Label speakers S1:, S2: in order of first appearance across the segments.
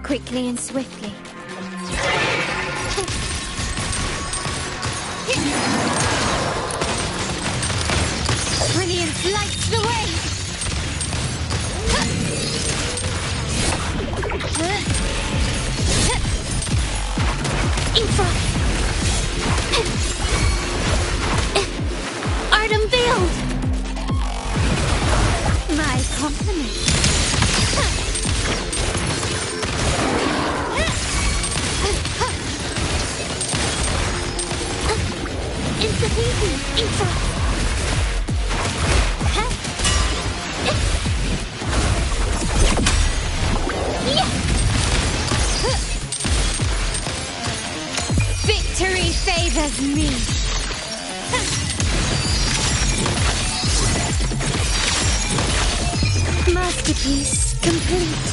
S1: Quickly and swiftly. Brilliance lights the way! Infra! Art unveiled! My compliments. Victory favors me. Masterpiece complete.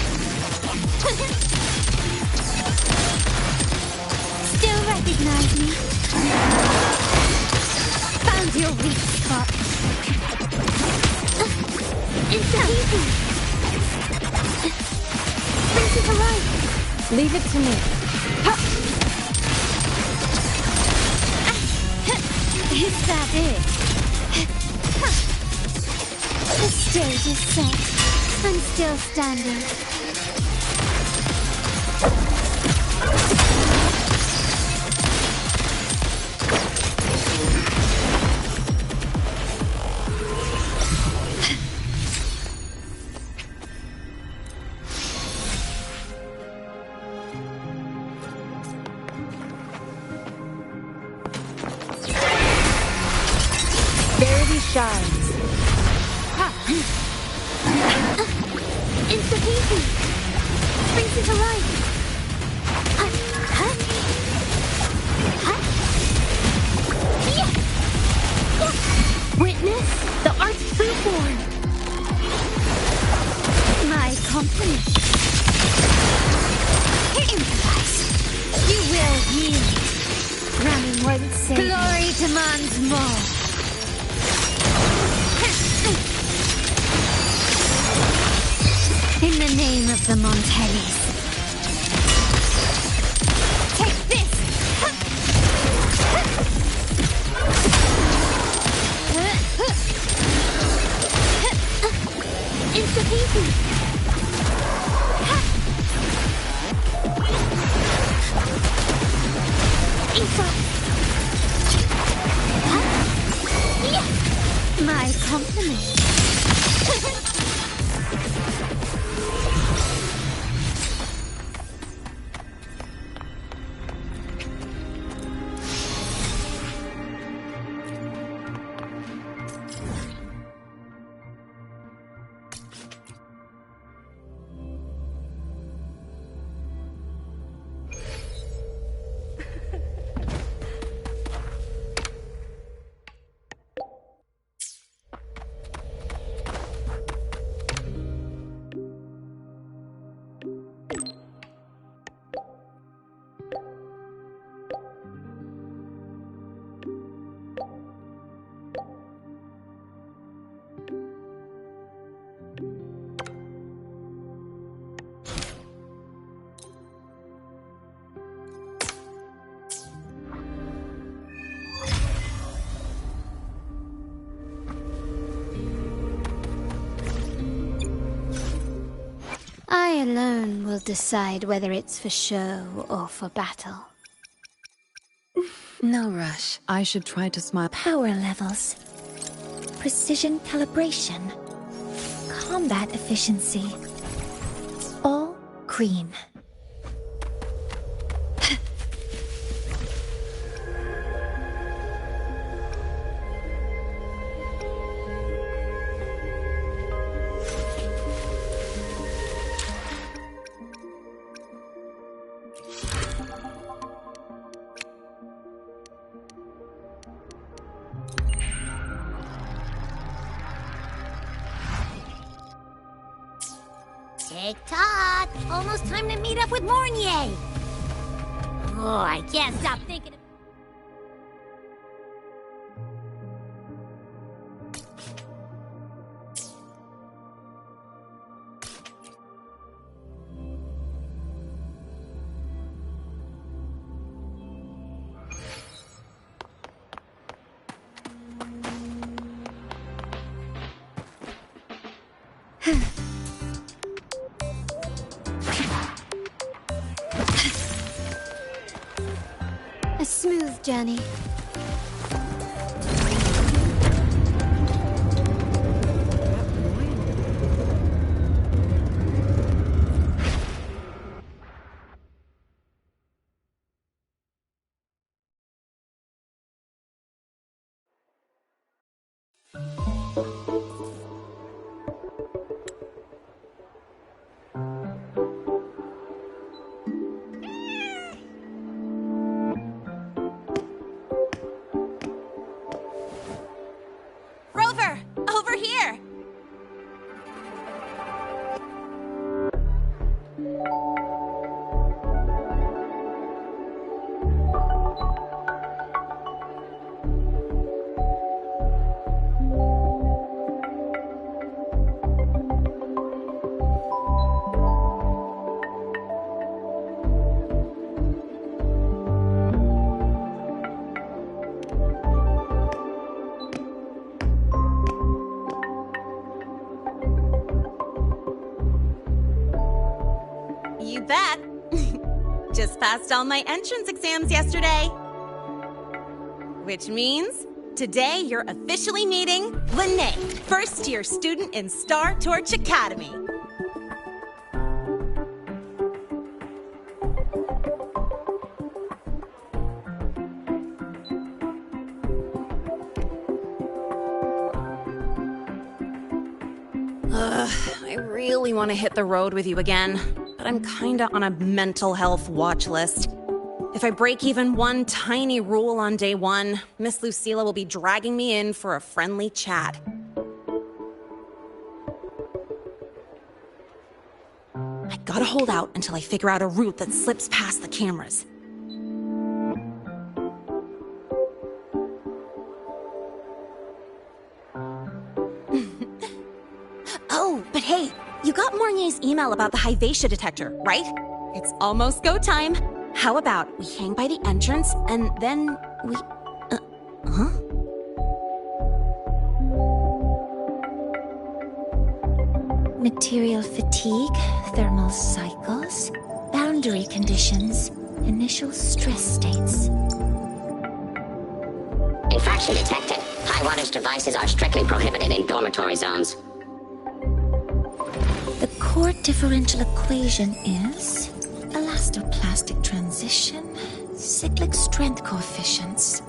S1: Still recognize me? Found your weak spot. It's so easy. Brings it alive. Leave it to me. Is that it? The stage is set. I'm still standing.
S2: Shines.
S1: Insufficient. Brings it alive. Witness the art freeborn. My compliments. Improvise. You will yield. Ramming won't save. Glory demands more. In the name of the Montellis. Take this! Insufficient! My compliments. I alone will decide whether it's for show or for battle.
S2: No rush. I should try to smile.
S3: Power levels. Precision calibration. Combat efficiency. All green.
S1: Tick-tock! Almost time to meet up with Mornier! Oh, I can't stop thinking of... A smooth journey.
S4: Rover! Over here! You bet. Just passed all my entrance exams yesterday. Which means today you're officially meeting Lene, first-year student in Star Torch Academy. I really want to hit the road with you again, but I'm kinda on a mental health watch list. If I break even one tiny rule on day one, Miss Lucilla will be dragging me in for a friendly chat. I gotta hold out until I figure out a route that slips past the cameras. Oh, but hey, you got Mornier's email about the Hyvatia detector, right? It's almost go time. How about we hang by the entrance and then we... huh?
S3: Material fatigue, thermal cycles, boundary conditions, initial stress states.
S5: Infraction detected. High wattage devices are strictly prohibited in dormitory zones.
S3: The core differential equation is elastoplastic transition, cyclic strength coefficients.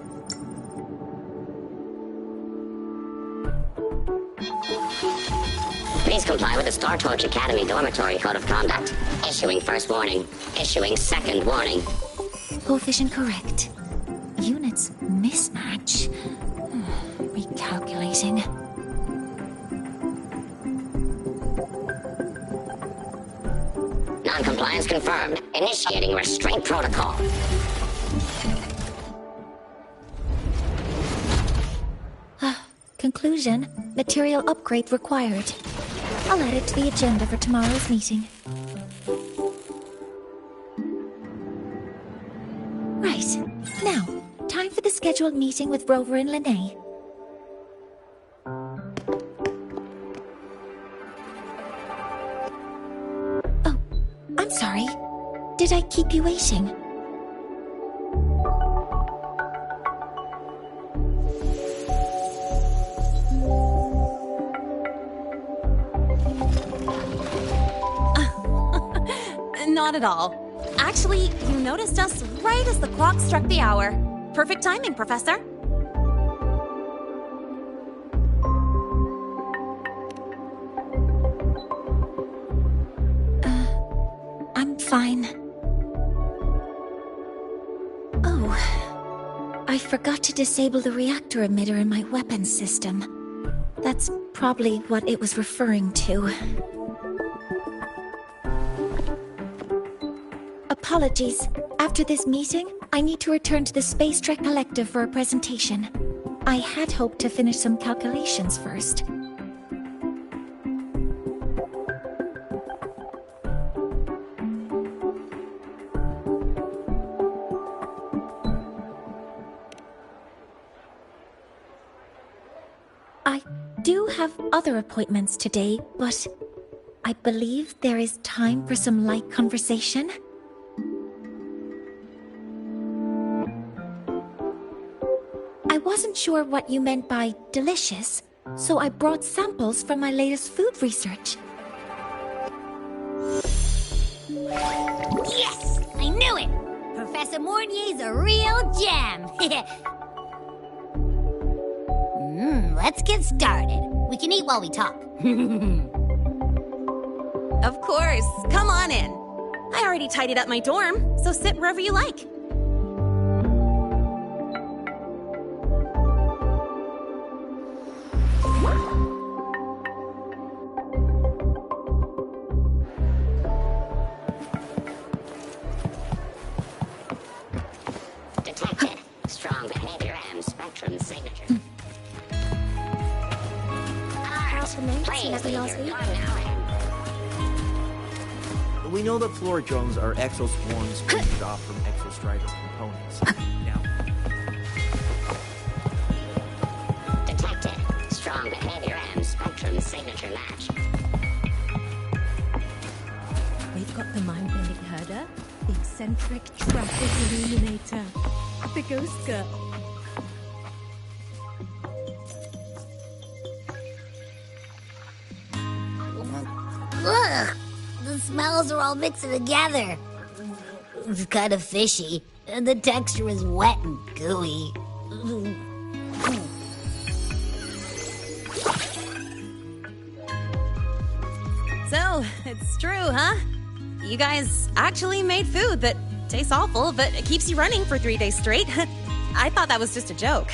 S5: Please comply with the Star Torch Academy Dormitory Code of Conduct. Issuing first warning. Issuing second warning.
S3: Coefficient correct. Units mismatch. Recalculating.
S5: Non-compliance confirmed. Initiating restraint protocol.
S3: Conclusion, material upgrade required. I'll add it to the agenda for tomorrow's meeting. Right. Now, time for the scheduled meeting with Rover and Lene. Oh, I'm sorry. Did I keep you waiting?
S4: Not at all. Actually, you noticed us right as the clock struck the hour. Perfect timing, Professor.
S3: I'm fine. Oh, I forgot to disable the reactor emitter in my weapons system. That's probably what it was referring to. Apologies. After this meeting, I need to return to the Space Trek Collective for a presentation. I had hoped to finish some calculations first. I do have other appointments today, but I believe there is time for some light conversation. I wasn't sure what you meant by delicious, so I brought samples from my latest food research.
S1: Yes! I knew it! Professor Mornier's a real gem! Let's get started. We can eat while we talk.
S4: Of course. Come on in. I already tidied up my dorm, so sit wherever you like.
S5: Detected. Strong behavior and spectrum signature. Please leave your dorm now.
S6: We know that Flora Jones are exoswarms splintered off from exostrider components. Now,
S5: detected. Strong behavior and spectrum signature match.
S7: We've got the mind-bending herder, the eccentric traffic illuminator, the ghost girl.
S1: Ugh! The smells are all mixing together. It's kind of fishy, and the texture is wet and gooey.
S4: So, it's true, huh? You guys actually made food that tastes awful, but it keeps you running for 3 days straight. I thought that was just a joke.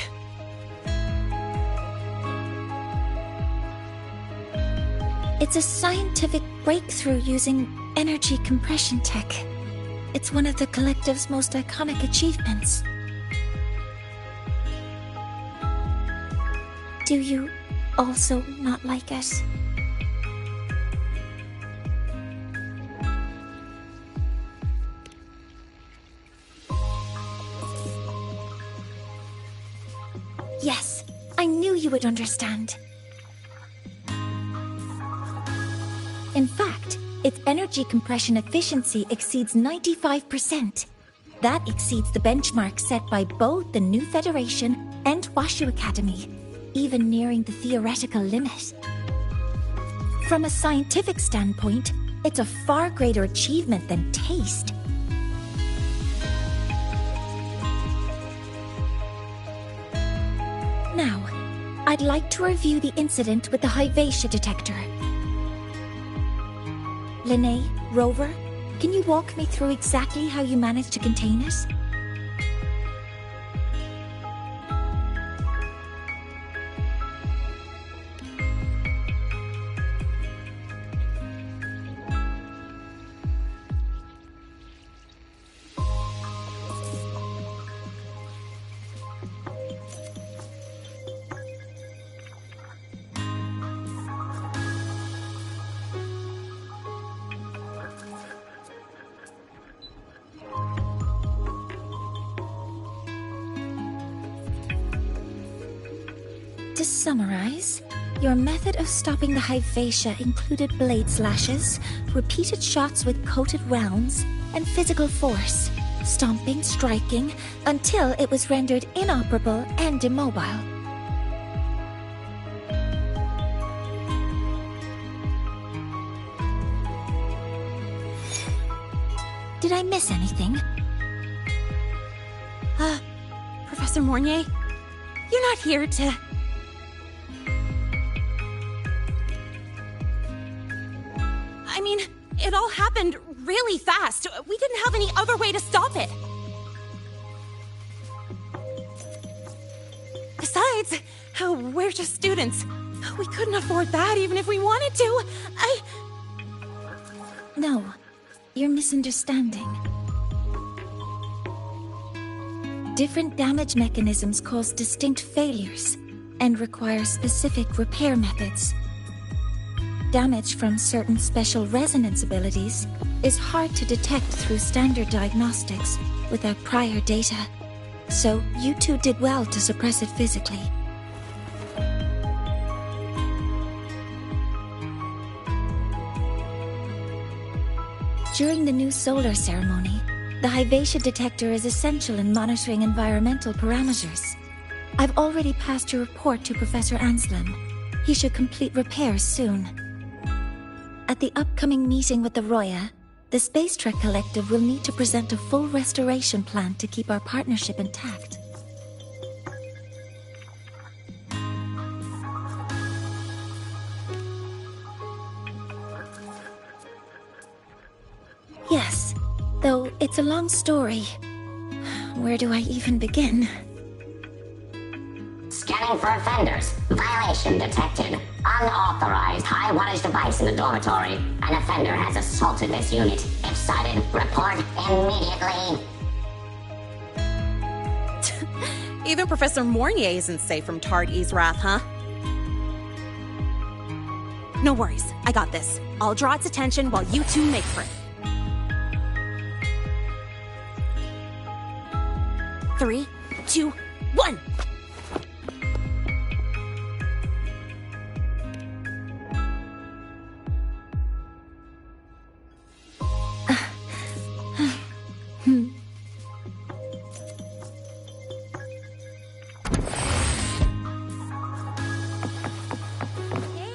S3: It's a scientific breakthrough using energy compression tech. It's one of the Collective's most iconic achievements. Do you also not like it? Yes, I knew you would understand. In fact, its energy compression efficiency exceeds 95%. That exceeds the benchmark set by both the New Federation and Washu Academy, even nearing the theoretical limit. From a scientific standpoint, it's a far greater achievement than taste. Now, I'd like to review the incident with the Hyvatia detector. Linnae, Rover, can you walk me through exactly how you managed to contain it? To summarize, your method of stopping the Hyvatia included blade slashes, repeated shots with coated rounds, and physical force, stomping, striking, until it was rendered inoperable and immobile. Did I miss anything?
S4: Professor Mornier, you're not here to... I mean, it all happened really fast. We didn't have any other way to stop it. Besides, we're just students. We couldn't afford that even if we wanted to.
S3: No, you're misunderstanding. Different damage mechanisms cause distinct failures and require specific repair methods. Damage from certain special resonance abilities is hard to detect through standard diagnostics without prior data, so you two did well to suppress it physically. During the new solar ceremony, the Hyvatia detector is essential in monitoring environmental parameters. I've already passed your report to Professor Anselm. He should complete repairs soon. At the upcoming meeting with the Roya, the Space Trek Collective will need to present a full restoration plan to keep our partnership intact. Yes, though it's a long story. Where do I even begin?
S5: Scanning for offenders. Violation detected. Unauthorized high wattage device in the dormitory. An offender has assaulted this unit. If sighted, report immediately.
S4: Even Professor Mornier isn't safe from Tard-E's wrath, huh? No worries, I got this. I'll draw its attention while you two make for it. 3, 2, 1!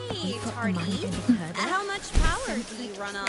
S4: Hey, Tardy. How much power do you run on?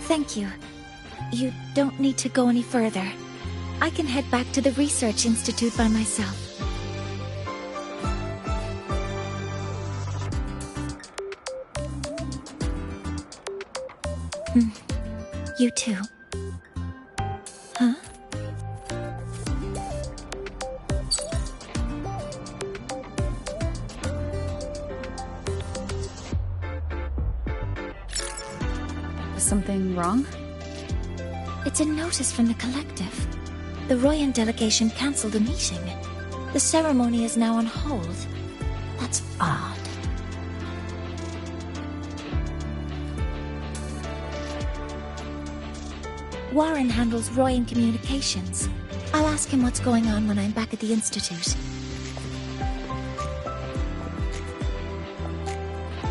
S3: Thank you. You don't need to go any further. I can head back to the Research Institute by myself. You too. Huh?
S2: Something wrong?
S3: It's a notice from the collective. The Royan delegation cancelled a meeting. The ceremony is now on hold. That's odd. Warren handles Royan communications. I'll ask him what's going on when I'm back at the Institute.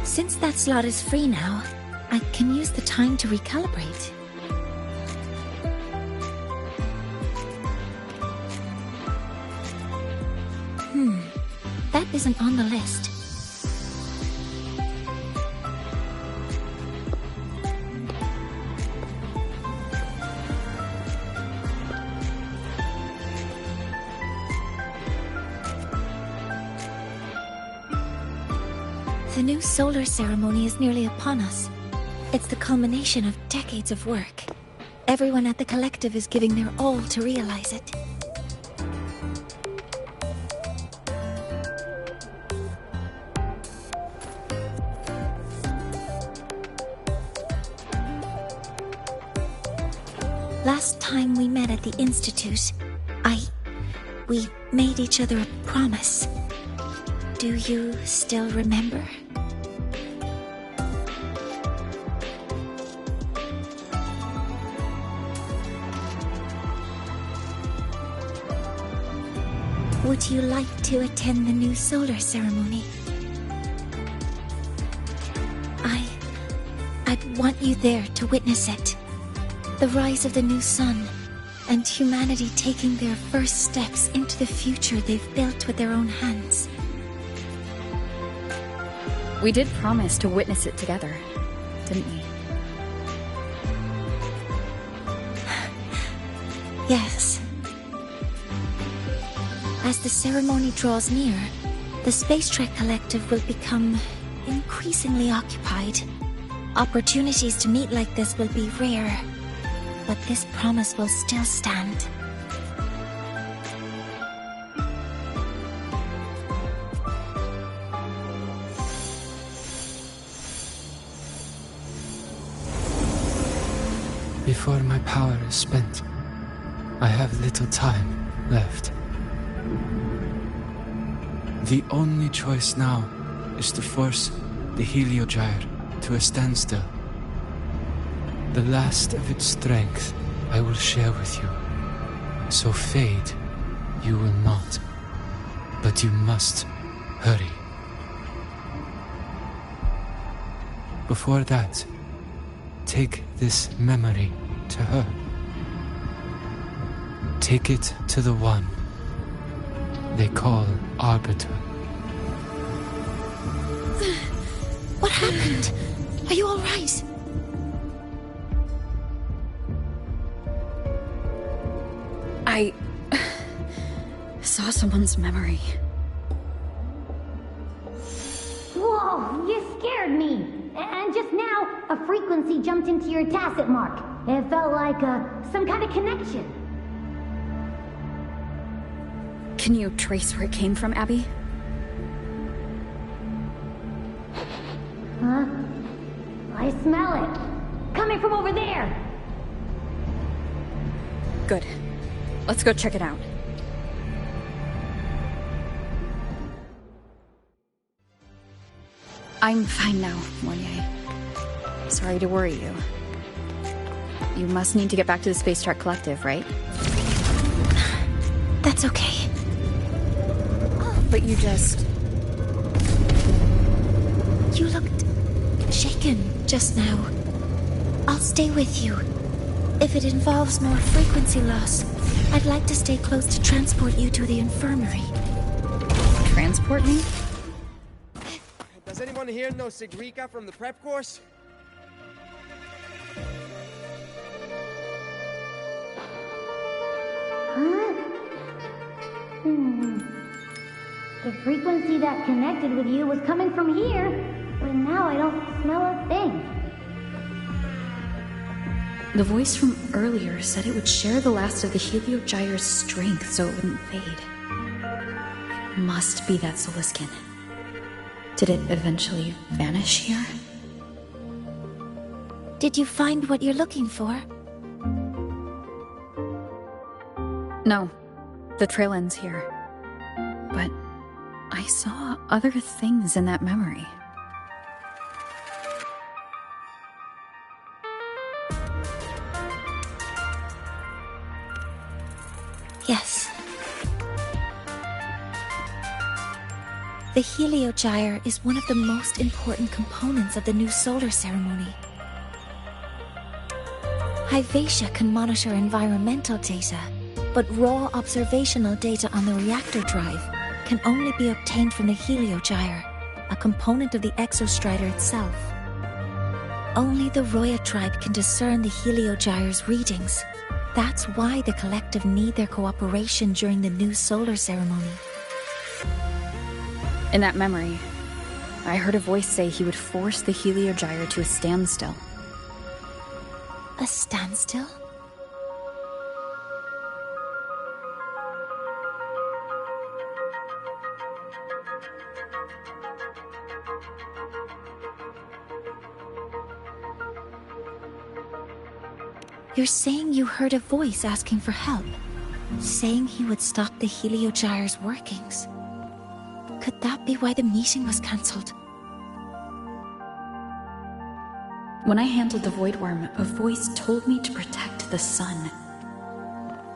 S3: Since that slot is free now, I can use the time to recalibrate. That isn't on the list. The new solar ceremony is nearly upon us. It's the culmination of decades of work. Everyone at the collective is giving their all to realize it. Last time we met at the Institute, we made each other a promise. Do you still remember? Would you like to attend the new solar ceremony? I'd want you there to witness it. The rise of the new sun, and humanity taking their first steps into the future they've built with their own hands.
S2: We did promise to witness it together, didn't we?
S3: Yes. As the ceremony draws near, the Space Trek Collective will become increasingly occupied. Opportunities to meet like this will be rare, but this promise will still stand.
S8: Before my power is spent, I have little time left. The only choice now is to force the Heliogyre to a standstill. The last of its strength I will share with you. So fade you will not. But you must hurry. Before that, take this memory to her. Take it to the one they call Arbiter.
S3: What happened? Are you all right?
S2: I saw someone's memory.
S1: Whoa, you scared me. And just now, a frequency jumped into your tacit mark. It felt like some kind of connection.
S2: Can you trace where it came from, Abby?
S1: Huh? I smell it. Coming from over there.
S2: Good. Let's go check it out. I'm fine now, Mounier. Sorry to worry you. You must need to get back to the Space Trek Collective, right?
S3: That's okay.
S2: But you just...
S3: You looked shaken just now. I'll stay with you. If it involves more frequency loss, I'd like to stay close to transport you to the infirmary.
S2: Transport me?
S9: Does anyone here know Sigrika from the prep course?
S1: Huh? The frequency that connected with you was coming from here, but now I don't smell a thing.
S2: The voice from earlier said it would share the last of the Heliogyre's strength so it wouldn't fade. It must be that Soliskin. Did it eventually vanish here?
S3: Did you find what you're looking for?
S2: No. The trail ends here. But I saw other things in that memory.
S3: Yes. The Heliogyre is one of the most important components of the new solar ceremony. Hyvatia can monitor environmental data, but raw observational data on the reactor drive can only be obtained from the Heliogyre, a component of the Exostrider itself. Only the Roya tribe can discern the Heliogyre's readings. That's why the collective need their cooperation during the new solar ceremony.
S2: In that memory, I heard a voice say he would force the Heliogyre to a standstill.
S3: A standstill? You're saying you heard a voice asking for help, saying he would stop the Heliogyre's workings. Could that be why the meeting was cancelled?
S2: When I handled the Void Worm, a voice told me to protect the sun.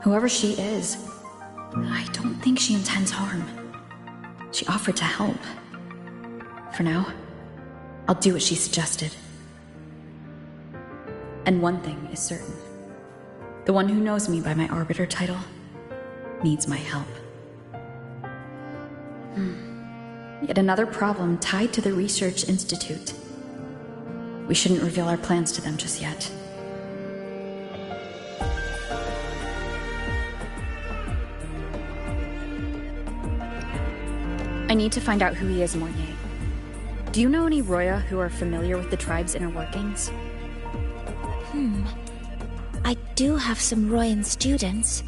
S2: Whoever she is, I don't think she intends harm. She offered to help. For now, I'll do what she suggested. And one thing is certain. The one who knows me by my Arbiter title needs my help. Yet another problem tied to the Research Institute. We shouldn't reveal our plans to them just yet. I need to find out who he is, Mornier. Do you know any Roya who are familiar with the tribe's inner workings?
S3: I do have some Royan students.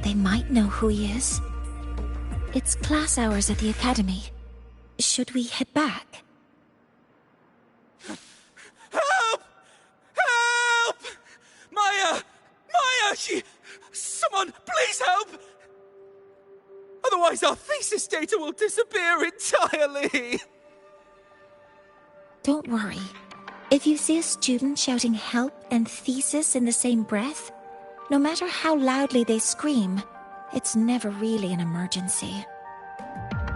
S3: They might know who he is. It's class hours at the academy. Should we head back?
S8: Help! Help! Maya! Maya! Someone, please help! Otherwise our thesis data will disappear entirely!
S3: Don't worry. If you see a student shouting help and thesis in the same breath, no matter how loudly they scream, it's never really an emergency.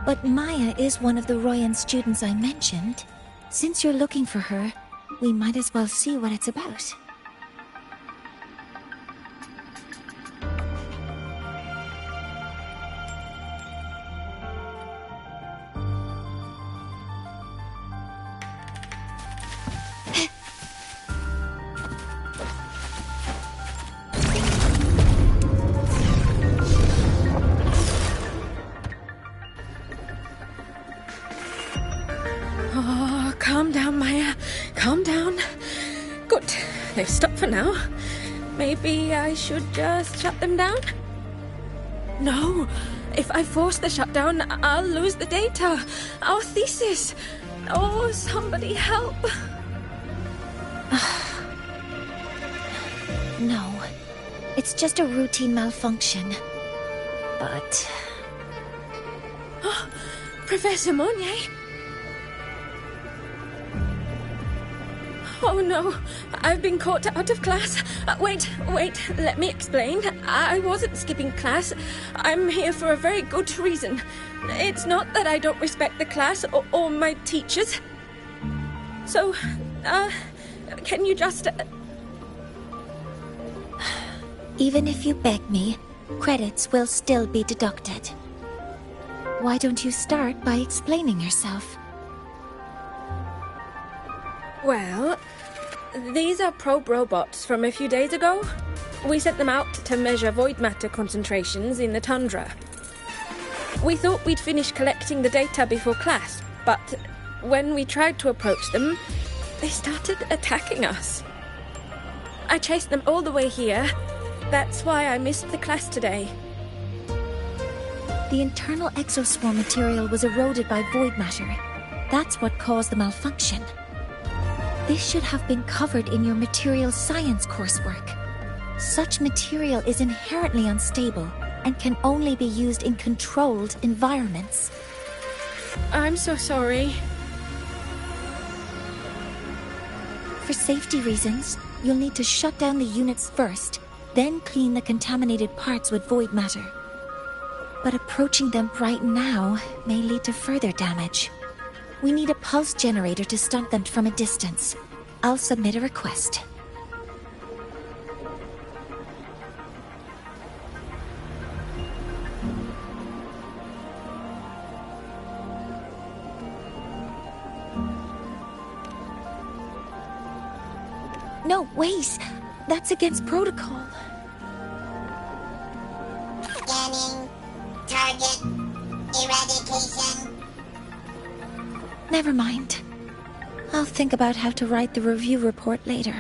S3: But Maya is one of the Royan students I mentioned. Since you're looking for her, we might as well see what it's about.
S7: Calm down, Maya. Calm down. Good. They've stopped for now. Maybe I should just shut them down? No. If I force the shutdown, I'll lose the data. Our thesis. Oh, somebody help.
S3: No. It's just a routine malfunction. But...
S7: Oh, Professor Monnier? Oh no, I've been caught out of class. Wait, let me explain. I wasn't skipping class. I'm here for a very good reason. It's not that I don't respect the class or my teachers. So, can you just...
S3: Even if you beg me, credits will still be deducted. Why don't you start by explaining yourself?
S7: Well, these are probe robots from a few days ago. We sent them out to measure void matter concentrations in the tundra. We thought we'd finish collecting the data before class, but when we tried to approach them, they started attacking us. I chased them all the way here. That's why I missed the class today.
S3: The internal exoswarm material was eroded by void matter. That's what caused the malfunction. This should have been covered in your material science coursework. Such material is inherently unstable and can only be used in controlled environments.
S7: I'm so sorry.
S3: For safety reasons, you'll need to shut down the units first, then clean the contaminated parts with void matter. But approaching them right now may lead to further damage. We need a pulse generator to stunt them from a distance. I'll submit a request. No, wait! That's against protocol.
S5: Scanning. Target. Eradication.
S3: Never mind. I'll think about how to write the review report later.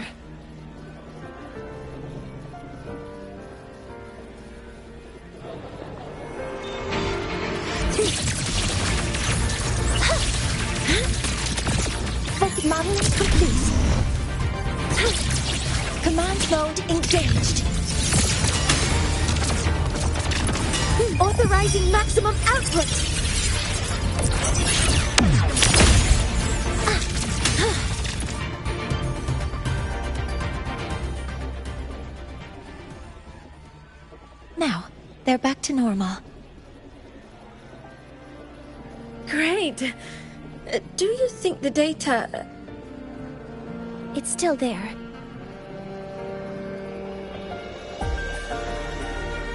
S3: Focus modeling complete. Command mode engaged. Authorizing maximum output. Now, they're back to normal.
S7: Great. Do you think the data...
S3: It's still there.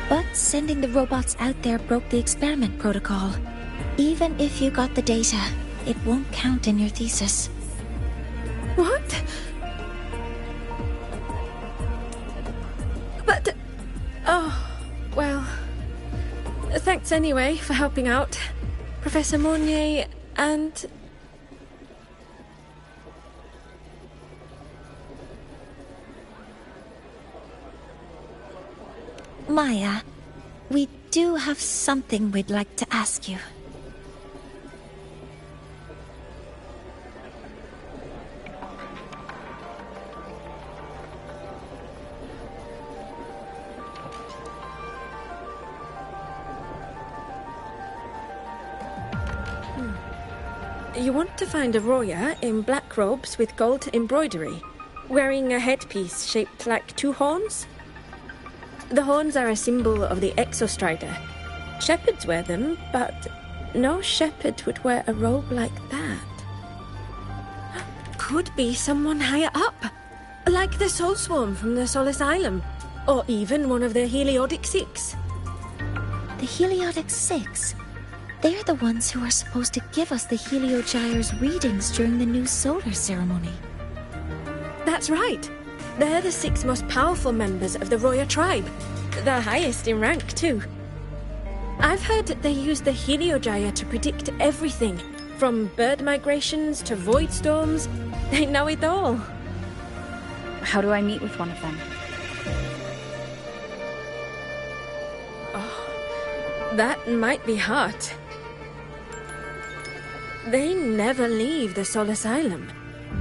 S3: But sending the robots out there broke the experiment protocol. Even if you got the data, it won't count in your thesis.
S7: What? But... Oh, well... Thanks anyway for helping out. Professor Mornier, and...
S3: Maya, we do have something we'd like to ask you.
S7: You want to find a Roya in black robes with gold embroidery, wearing a headpiece shaped like two horns? The horns are a symbol of the Exostrider. Shepherds wear them, but no shepherd would wear a robe like that. Could be someone higher up, like the Soul Swarm from the Sol Asylum, or even one of the Heliodic Six.
S3: The Heliodic Six? They're the ones who are supposed to give us the Heliogyre's readings during the new solar ceremony.
S7: That's right. They're the 6 most powerful members of the Roya tribe. The highest in rank, too. I've heard they use the Heliogyre to predict everything, from bird migrations to void storms. They know it all.
S2: How do I meet with one of them?
S7: Oh, that might be hard. They never leave the Sol Asylum.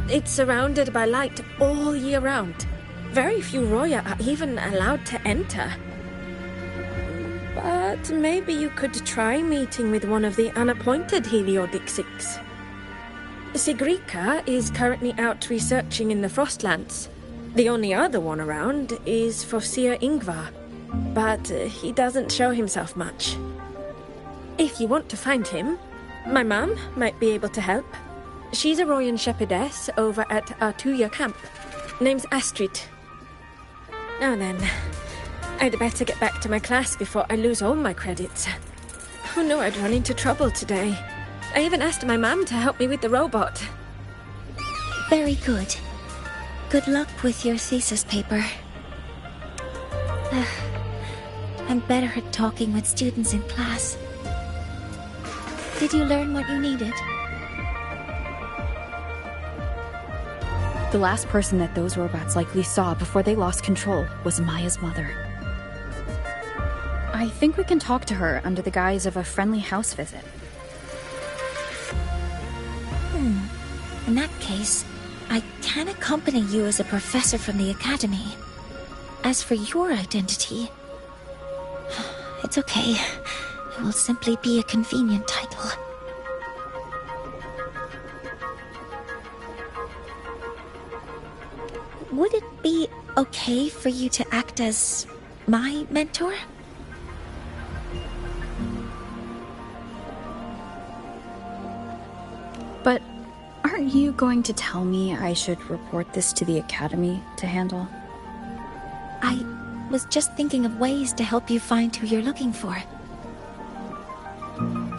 S7: It's surrounded by light all year round. Very few Roya are even allowed to enter. But maybe you could try meeting with one of the unappointed Heliodic Six. Sigrika is currently out researching in the Frostlands. The only other one around is Fossier Ingvar, but he doesn't show himself much. If you want to find him, my mum might be able to help. She's a Royan shepherdess over at Artuya camp. Name's Astrid. Now then, I'd better get back to my class before I lose all my credits. Who knew I'd run into trouble today? I even asked my mum to help me with the robot.
S3: Very good. Good luck with your thesis paper. I'm better at talking with students in class. Did you learn what you needed?
S2: The last person that those robots likely saw before they lost control was Maya's mother. I think we can talk to her under the guise of a friendly house visit.
S3: In that case, I can accompany you as a professor from the academy. As for your identity, it's okay. It will simply be a convenient title. Would it be okay for you to act as my mentor?
S2: But aren't you going to tell me I should report this to the academy to handle?
S3: I was just thinking of ways to help you find who you're looking for.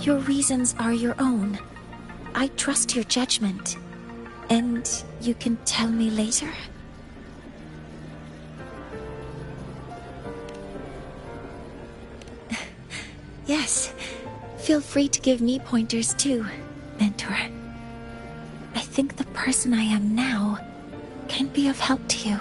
S3: Your reasons are your own. I trust your judgment. And you can tell me later? Yes. Feel free to give me pointers too, mentor. I think the person I am now can be of help to you.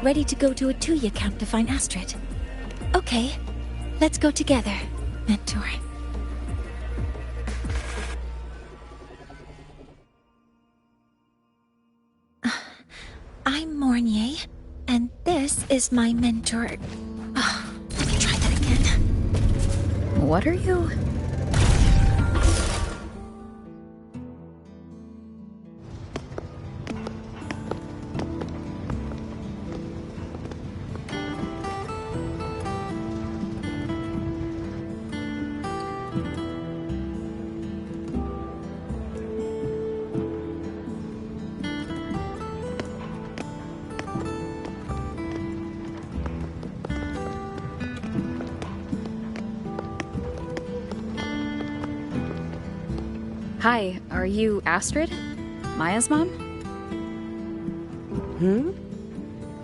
S3: Ready to go to Artuya camp to find Astrid? Okay, let's go together, mentor. I'm Mornier, and this is my mentor. Oh, let me try that again.
S2: What are you? Hi, are you Astrid? Maya's mom?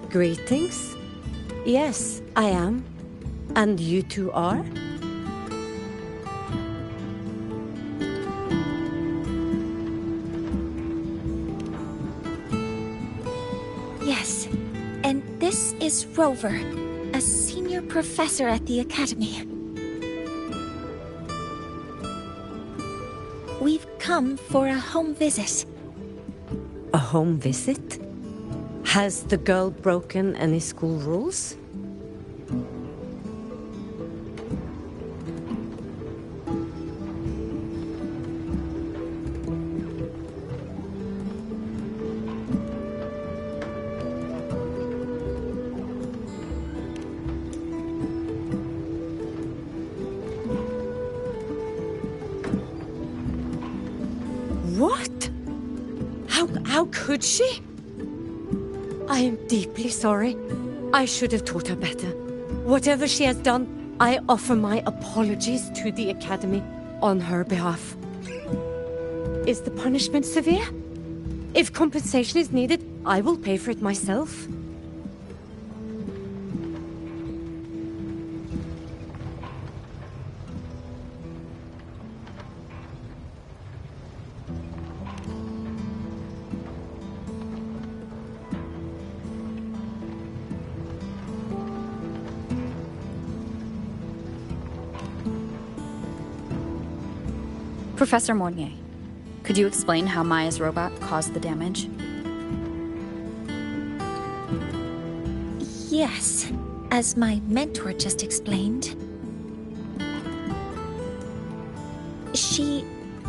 S10: Greetings. Yes, I am. And you two are?
S3: Yes. And this is Rover, a senior professor at the Academy. We've come for a home visit.
S10: A home visit? Has the girl broken any school rules? What? How could she? I am deeply sorry. I should have taught her better. Whatever she has done, I offer my apologies to the Academy on her behalf. Is the punishment severe? If compensation is needed, I will pay for it myself.
S2: Professor Mornier, could you explain how Maya's robot caused the damage?
S3: Yes, as my mentor just explained. She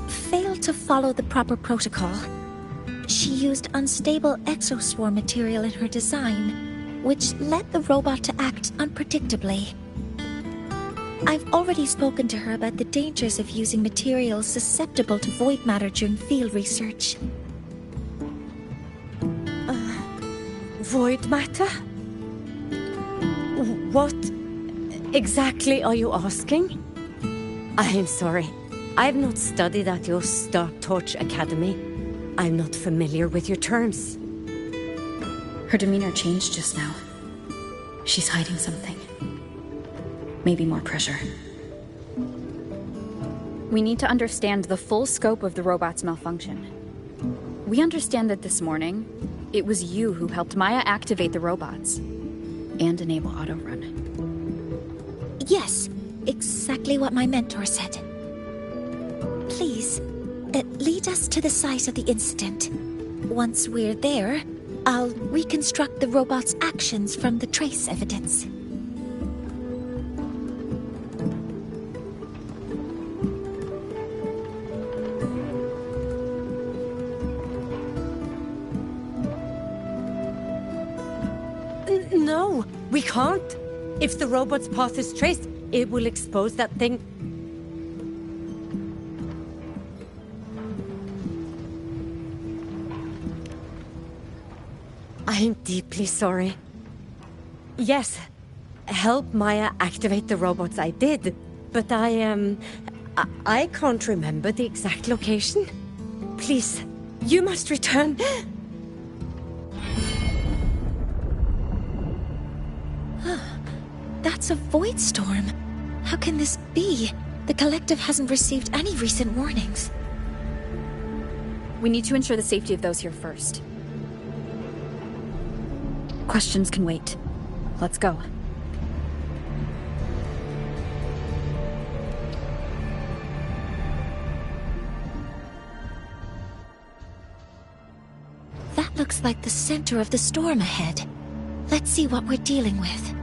S3: failed to follow the proper protocol. She used unstable exoswarm material in her design, which led the robot to act unpredictably. I've already spoken to her about the dangers of using materials susceptible to void matter during field research.
S10: Void matter? What exactly are you asking? I am sorry. I have not studied at your Star Torch Academy. I'm not familiar with your terms.
S2: Her demeanor changed just now. She's hiding something. Maybe more pressure. We need to understand the full scope of the robot's malfunction. We understand that this morning, it was you who helped Maya activate the robots and enable auto-run.
S3: Yes, exactly what my mentor said. Please, lead us to the site of the incident. Once we're there, I'll reconstruct the robot's actions from the trace evidence.
S10: No, we can't. If the robot's path is traced, it will expose that thing. I am deeply sorry. Yes, help Maya activate the robots I did, but I can't remember the exact location. Please, you must return.
S3: That's a void storm. How can this be? The collective hasn't received any recent warnings.
S2: We need to ensure the safety of those here first. Questions can wait. Let's go.
S3: That looks like the center of the storm ahead. Let's see what we're dealing with.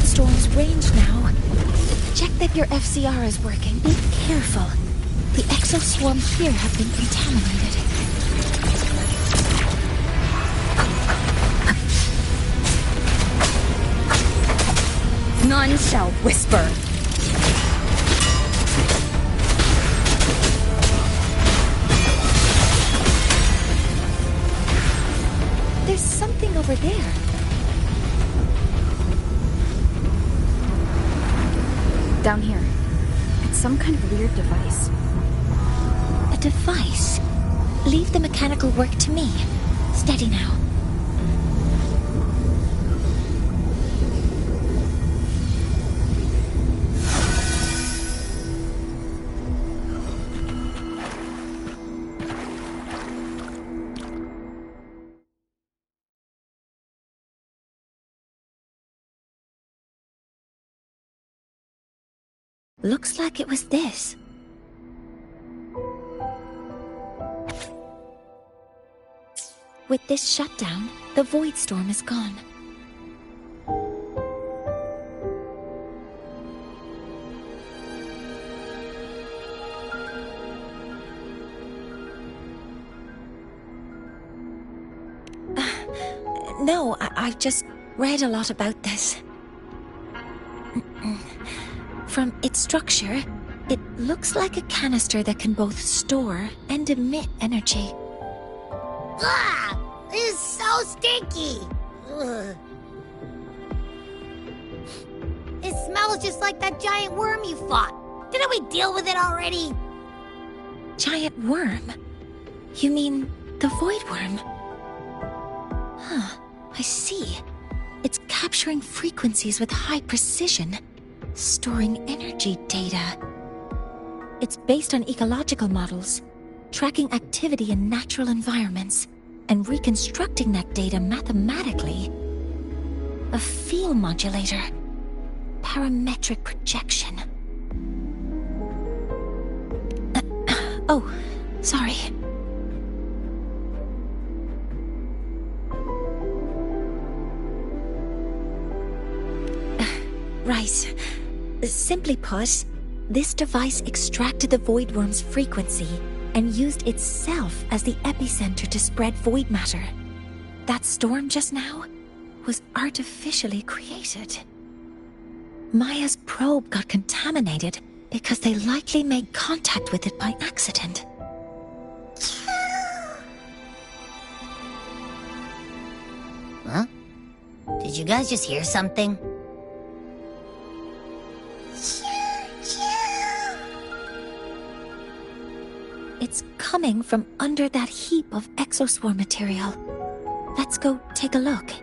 S3: void storm's range now. Check that your FCR is working. Be careful. The exoswarm here have been contaminated.
S2: None shall whisper.
S3: There's something over there.
S2: Down here. It's some kind of weird device.
S3: A device? Leave the mechanical work to me. Steady now. Looks like it was this. With this shutdown, the void storm is gone. No, I've just read a lot about this. From its structure, it looks like a canister that can both store and emit energy.
S1: Ah! This is so stinky! Ugh. It smells just like that giant worm you fought. Didn't we deal with it already?
S3: Giant worm? You mean the void worm? Huh, I see. It's capturing frequencies with high precision, storing energy data. It's based on ecological models, tracking activity in natural environments, and reconstructing that data mathematically. A field modulator. Parametric projection. Oh, sorry. Right. Simply put, this device extracted the void worm's frequency and used itself as the epicenter to spread void matter. That storm just now was artificially created. Maya's probe got contaminated because they likely made contact with it by accident.
S1: Huh? Did you guys just hear something?
S3: It's coming from under that heap of exoswarm material. Let's go take a look.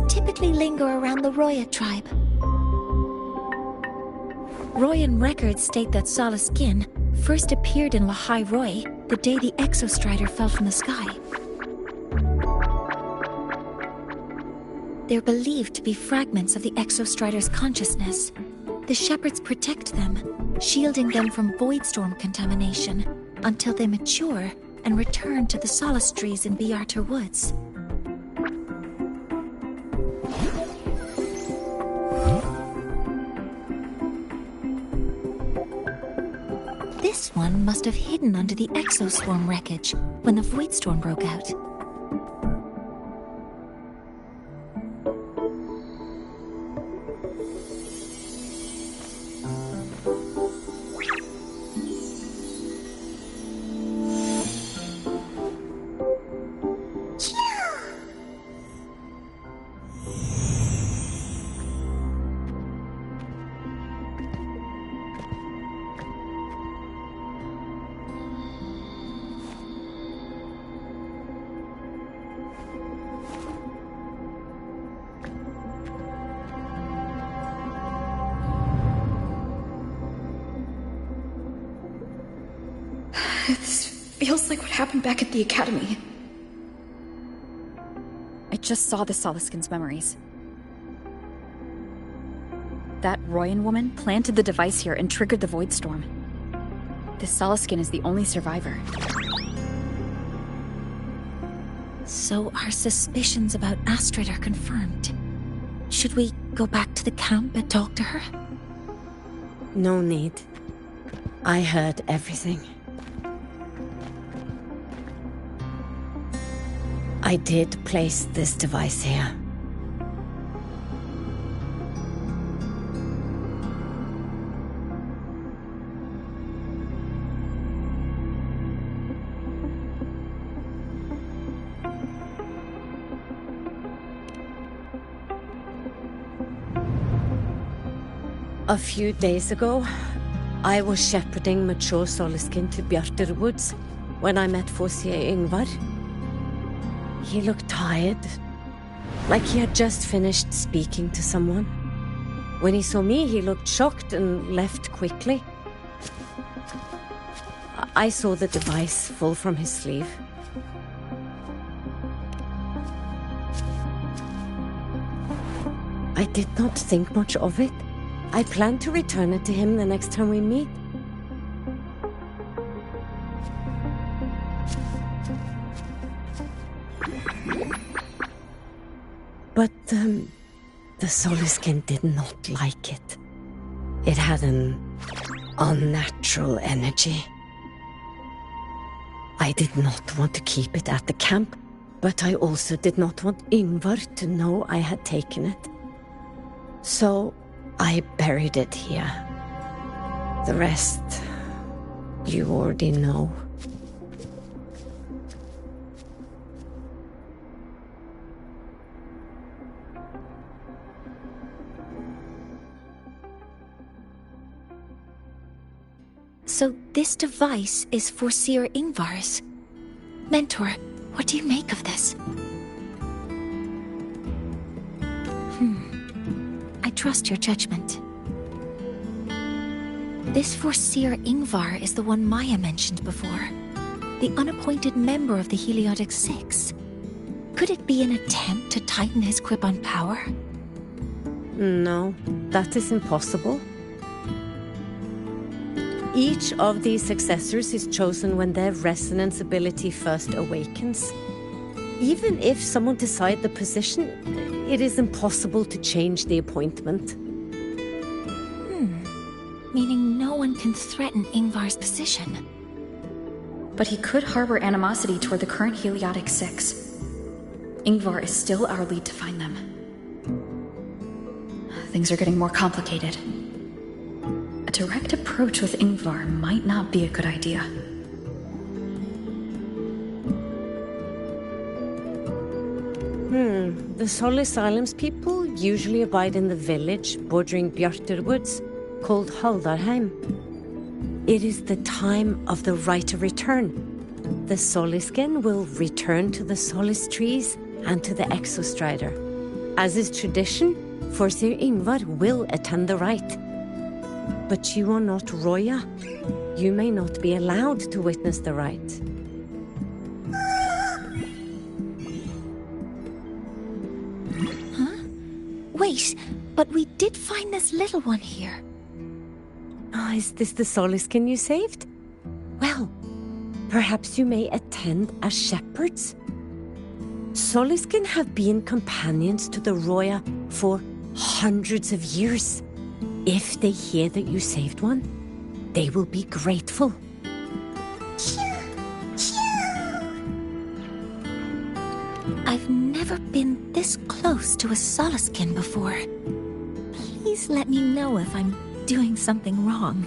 S3: Typically linger around the Roya tribe. Royan records state that Sala skin first appeared in Lahai Roy the day the Exostrider fell from the sky. They're believed to be fragments of the Exostrider's consciousness. The shepherds protect them, shielding them from void storm contamination until they mature and return to the solace trees in Biarter Woods. This one must have hidden under the exoswarm wreckage when the void storm broke out.
S2: This feels like what happened back at the academy. I just saw the Soliskin's memories. That Royan woman planted the device here and triggered the Void Storm. This Soliskin is the only survivor.
S3: So our suspicions about Astrid are confirmed. Should we go back to the camp and talk to her?
S10: No need. I heard everything. I did place this device here. A few days ago, I was shepherding mature Soliskin to Bjarter Woods when I met Forsier Yngvar. He looked tired, like he had just finished speaking to someone. When he saw me, he looked shocked and left quickly. I saw the device fall from his sleeve. I did not think much of it. I plan to return it to him the next time we meet. But the Soliskin did not like it. It had an unnatural energy. I did not want to keep it at the camp, but I also did not want Yngvar to know I had taken it. So I buried it here. The rest, you already know.
S3: So this device is for Seer Yngvar's. Mentor, what do you make of this? I trust your judgment. This Forseer Yngvar is the one Maya mentioned before. The unappointed member of the Heliotic Six. Could it be an attempt to tighten his grip on power?
S10: No, that is impossible. Each of these successors is chosen when their resonance ability first awakens. Even if someone decides the position, it is impossible to change the appointment.
S3: Meaning no one can threaten Yngvar's position.
S2: But he could harbor animosity toward the current Heliotic Six. Yngvar is still our lead to find them. Things are getting more complicated. A direct approach with Yngvar might not be a good idea.
S10: The Solis Islands people usually abide in the village bordering Bjarter Woods, called Haldarheim. It is the time of the right of return. The Soliskin will return to the Solis trees and to the Exostrider. As is tradition, Forseer Yngvar will attend the rite. But you are not Roya. You may not be allowed to witness the rite.
S3: Wait, but we did find this little one here.
S10: Is this the Soliskin you saved? Well, perhaps you may attend as shepherds. Soliskin have been companions to the Roya for hundreds of years. If they hear that you saved one, they will be grateful.
S3: I've never been this close to a Soliskin before. Please let me know if I'm doing something wrong.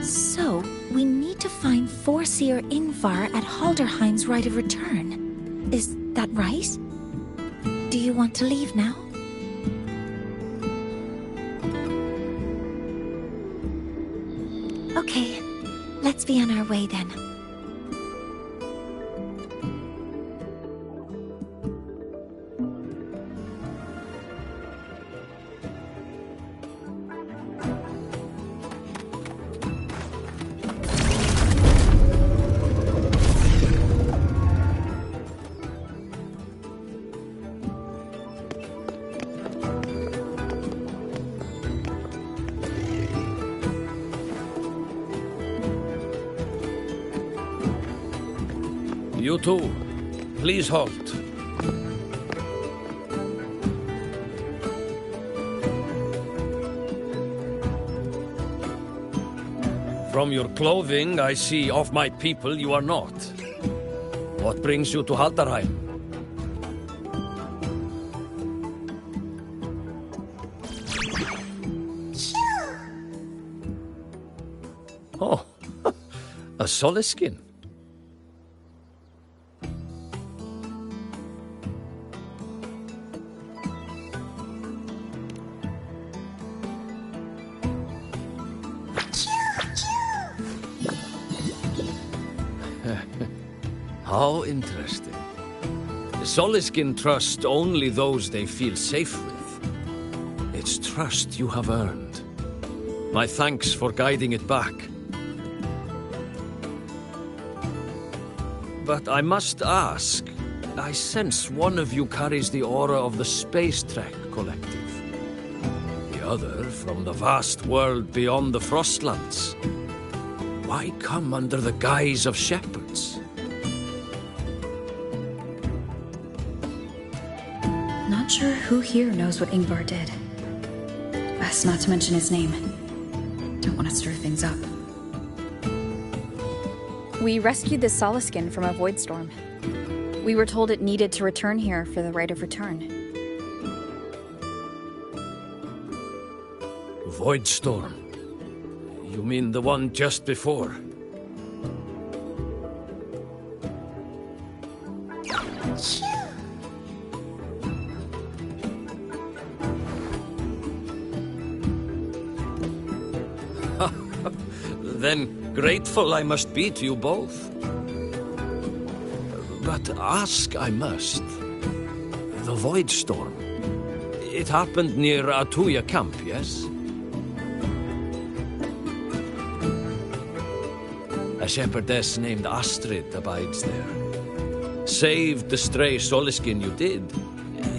S3: So, we need to find Forseer Yngvar at Haldarheim's Rite of Return. Is that right? Do you want to leave now? Okay, let's be on our way then.
S11: You too. Please halt. From your clothing, I see of my people you are not. What brings you to Haldarheim? Oh, a Soliskin. How interesting. Soliskin trust only those they feel safe with. It's trust you have earned. My thanks for guiding it back. But I must ask, I sense one of you carries the aura of the Space Trek Collective. The other from the vast world beyond the Frostlands. Why come under the guise of shepherds?
S2: Not sure who here knows what Ingvar did. Best not to mention his name. Don't want to stir things up.
S12: We rescued the Soliskin from a void storm. We were told it needed to return here for the right of return.
S11: Void storm? You mean the one just before? Then grateful I must be to you both. But ask I must. The Void Storm. It happened near Atuya camp, yes? A shepherdess named Astrid abides there. Saved the stray Soliskin you did,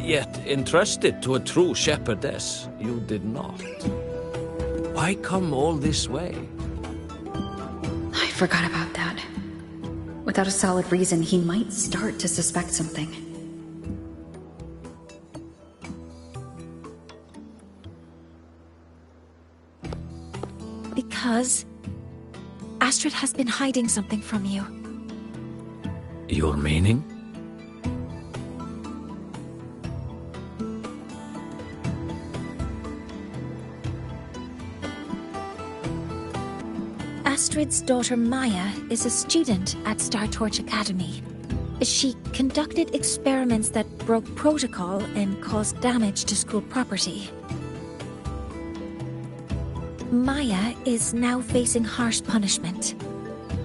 S11: yet entrusted to a true shepherdess you did not. Why come all this way?
S2: I forgot about that. Without a solid reason, he might start to suspect something.
S3: Because Astrid has been hiding something from you.
S11: Your meaning?
S3: Astrid's daughter Maya is a student at Startorch Academy. She conducted experiments that broke protocol and caused damage to school property. Maya is now facing harsh punishment.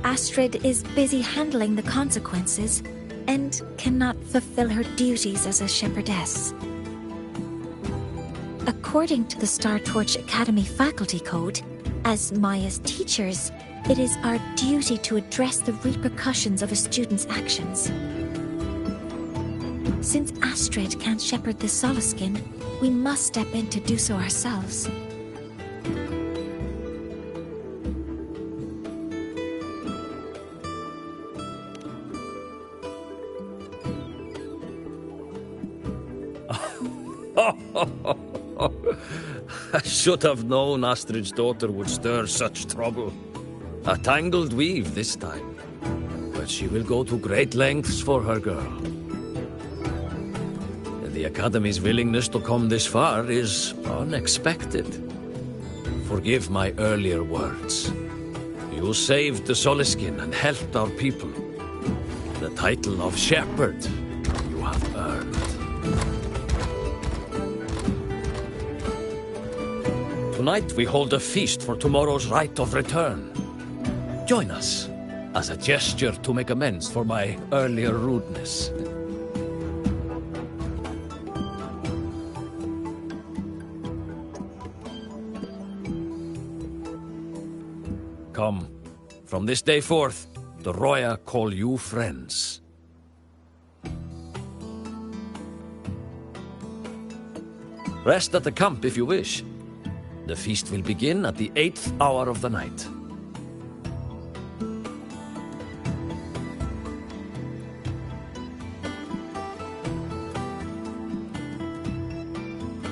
S3: Astrid is busy handling the consequences and cannot fulfill her duties as a shepherdess. According to the Startorch Academy faculty code, as Maya's teachers, it is our duty to address the repercussions of a student's actions. Since Astrid can't shepherd the Soliskin, we must step in to do so ourselves.
S11: I should have known Astrid's daughter would stir such trouble. A tangled weave this time. But she will go to great lengths for her girl. The Academy's willingness to come this far is unexpected. Forgive my earlier words. You saved the Soliskin and helped our people. The title of shepherd you have earned. Tonight we hold a feast for tomorrow's rite of return. Join us, as a gesture to make amends for my earlier rudeness. Come, from this day forth, the Roya call you friends. Rest at the camp if you wish. The feast will begin at the 8th hour of the night.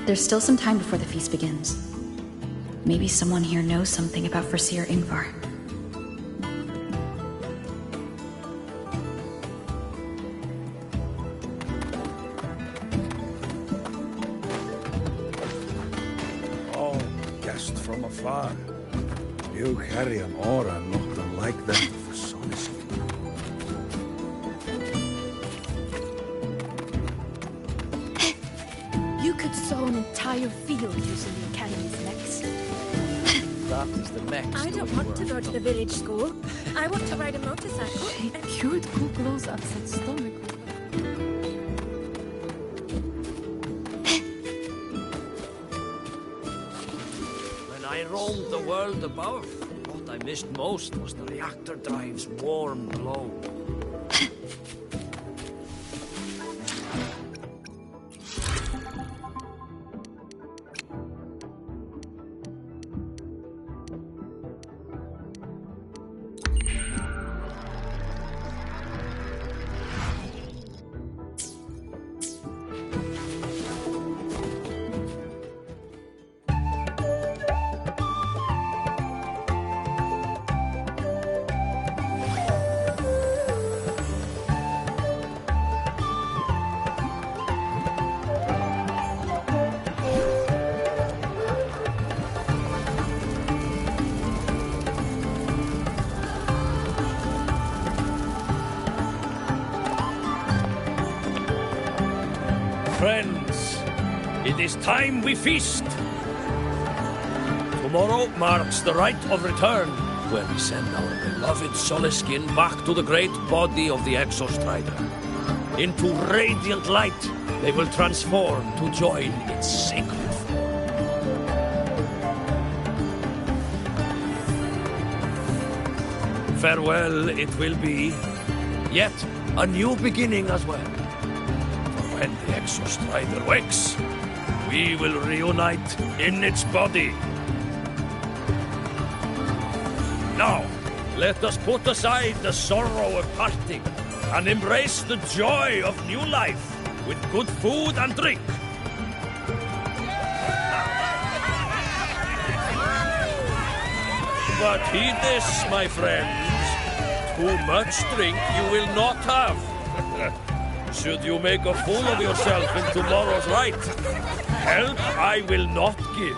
S2: There's still some time before the feast begins. Maybe someone here knows something about Foreseer Ingvar.
S13: Oh, guest from afar. You carry an aura not unlike that of a Soliskin.
S14: You could sow an entire field using the Academy's mechs.
S11: That is the mech.
S7: I don't want to go to the village school. I want to ride a motorcycle.
S14: She cured Kuklo's upset stomach.
S11: When I roamed the world above, what I missed most was the reactor drive's warm glow. Friends, it is time we feast. Tomorrow marks the rite of return, where we send our beloved Soliskin back to the great body of the Exostrider. Into radiant light, they will transform to join its sacred form. Farewell it will be, yet a new beginning as well. When the Exostrider wakes, we will reunite in its body. Now, let us put aside the sorrow of parting and embrace the joy of new life with good food and drink. But heed this, my friends. Too much drink you will not have. Should you make a fool of yourself in tomorrow's rite, help I will not give.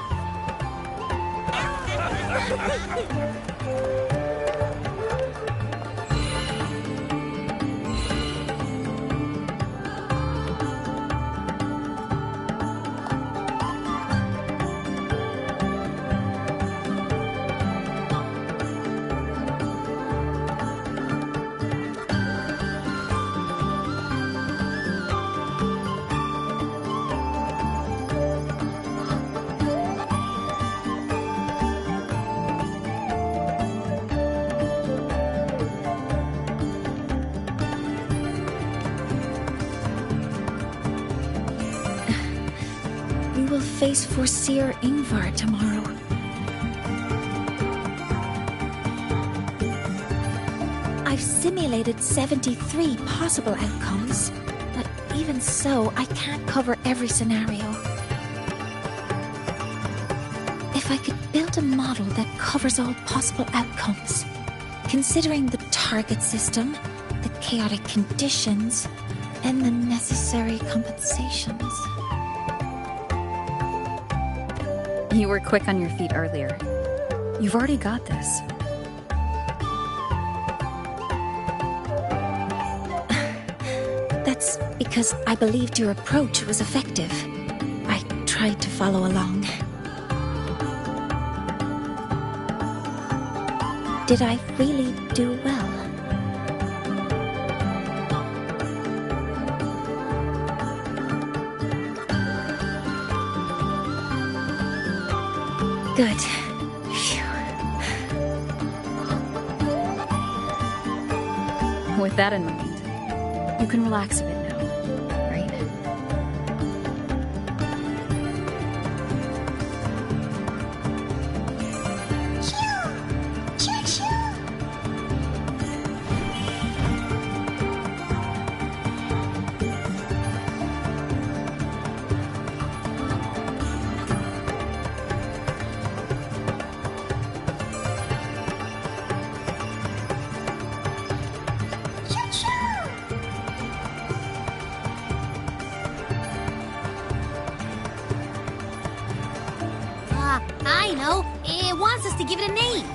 S3: Face Foreseer Ingvar tomorrow. I've simulated 73 possible outcomes, but even so, I can't cover every scenario. If I could build a model that covers all possible outcomes, considering the target system, the chaotic conditions, and the necessary compensations.
S12: You were quick on your feet earlier. You've already got this.
S3: That's because I believed your approach was effective. I tried to follow along. Did I really do well? Good. Phew.
S12: With that in mind, you can relax a bit now, right?
S1: I know. It wants us to give it a name.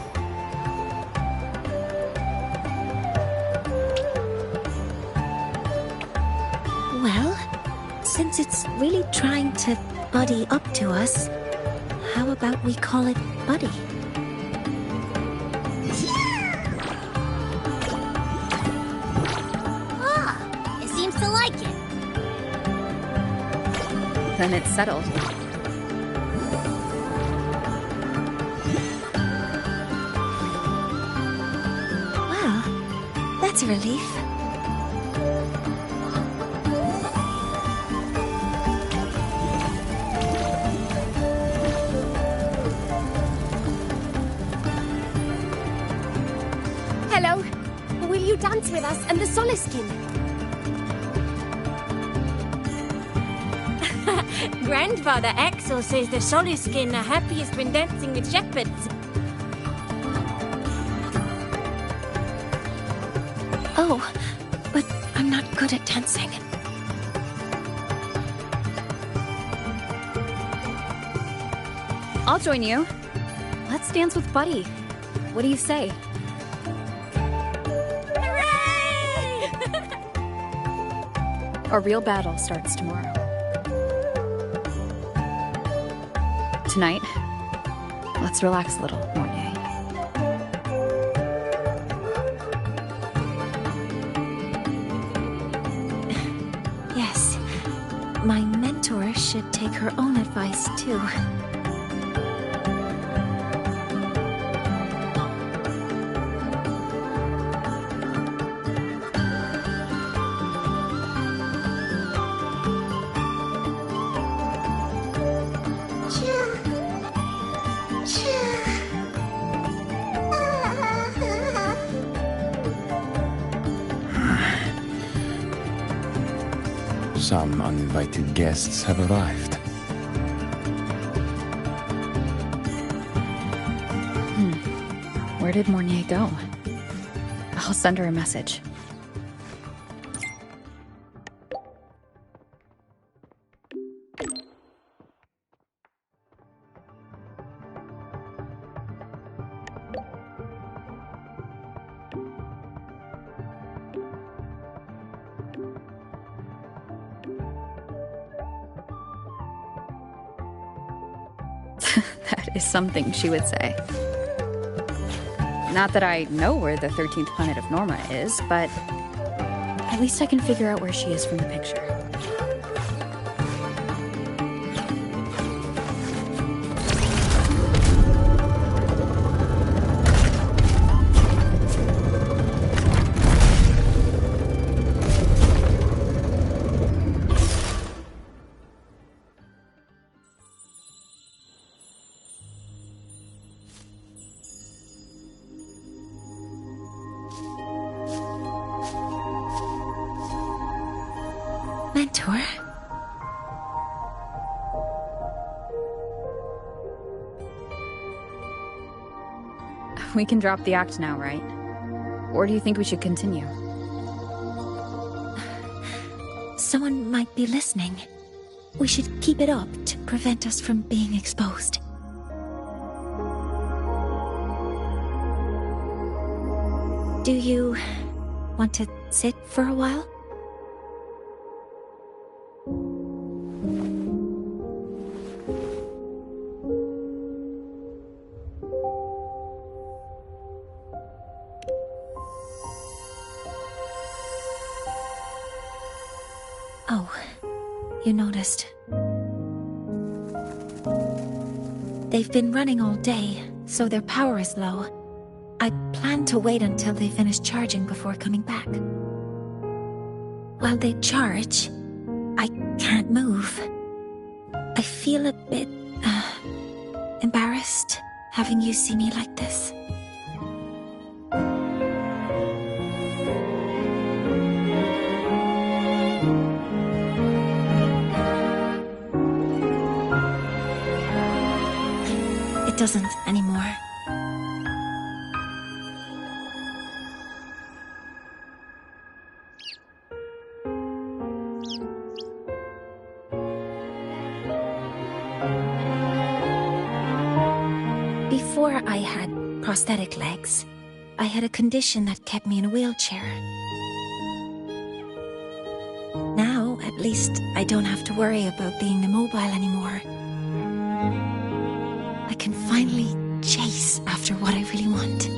S3: Well, since it's really trying to buddy up to us, how about we call it Buddy?
S1: Ah, it seems to like it.
S12: Then it's settled.
S3: Well, that's a relief.
S14: Hello. Will you dance with us and the Soliskin?
S7: Grandfather Axel says the Soliskin are happiest when dancing with shepherds.
S3: Oh, but I'm not good at dancing.
S12: I'll join you. Let's dance with Buddy. What do you say?
S7: Hooray!
S12: Our real battle starts tomorrow. Tonight, let's relax a little, Mornier.
S3: Yes, my mentor should take her own advice too.
S15: Some uninvited guests have arrived.
S12: Where did Mornier go? I'll send her a message. That is something she would say. Not that I know where the 13th planet of Norma is, but at least I can figure out where she is from the picture.
S3: Mentor?
S12: We can drop the act now, right? Or do you think we should continue?
S3: Someone might be listening. We should keep it up to prevent us from being exposed. Do you want to sit for a while? you noticed. They've been running all day, so their power is low. I plan to wait until they finish charging before coming back. While they charge, I can't move. I feel a bit embarrassed having you see me like this. It doesn't anymore. Before I had prosthetic legs, I had a condition that kept me in a wheelchair. Now, at least, I don't have to worry about being immobile anymore. I can finally chase after what I really want.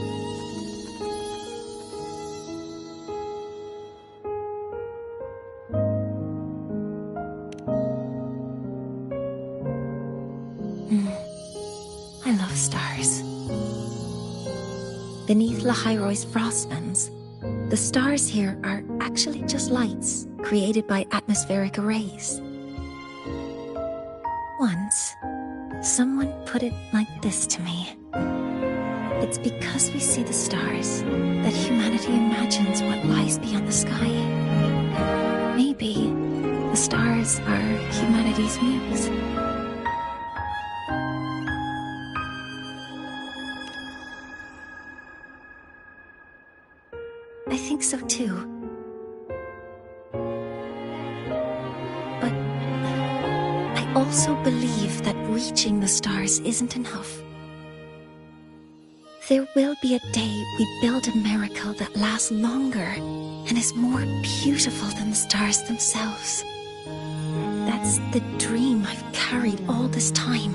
S3: I love stars. Beneath Lahairoi's frostlands, the stars here are actually just lights created by atmospheric arrays. Once, someone put it like this to me. It's because we see the stars that humanity imagines what lies beyond the sky. Maybe the stars are humanity's muse. I think so too. But I also believe that reaching the stars isn't enough. There will be a day we build a miracle that lasts longer and is more beautiful than the stars themselves. That's the dream I've carried all this time.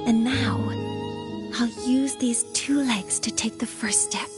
S3: And now, I'll use these 2 legs to take the first step.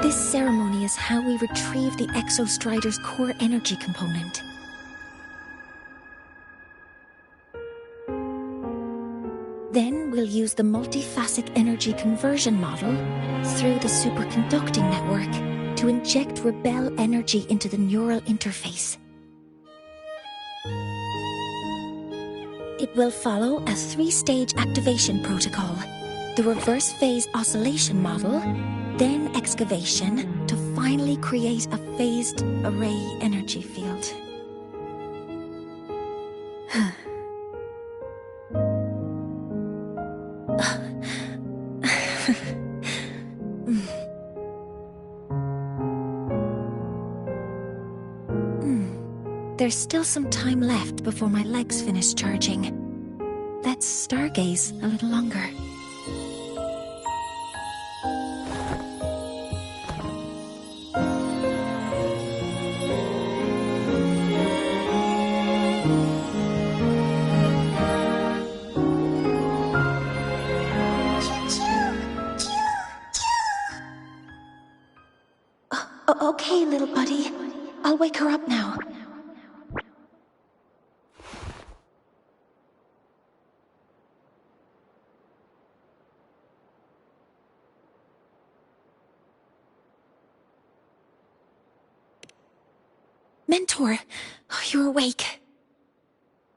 S3: This ceremony is how we retrieve the Exostrider's core energy component. Then we'll use the multiphasic energy conversion model through the superconducting network to inject rebel energy into the neural interface. It will follow a 3-stage activation protocol: the reverse phase oscillation model, then excavation, to finally create a phased array energy field. There's still some time left before my legs finish charging. Let's stargaze a little longer. Okay, little buddy. I'll wake her up now. Mentor, you're awake.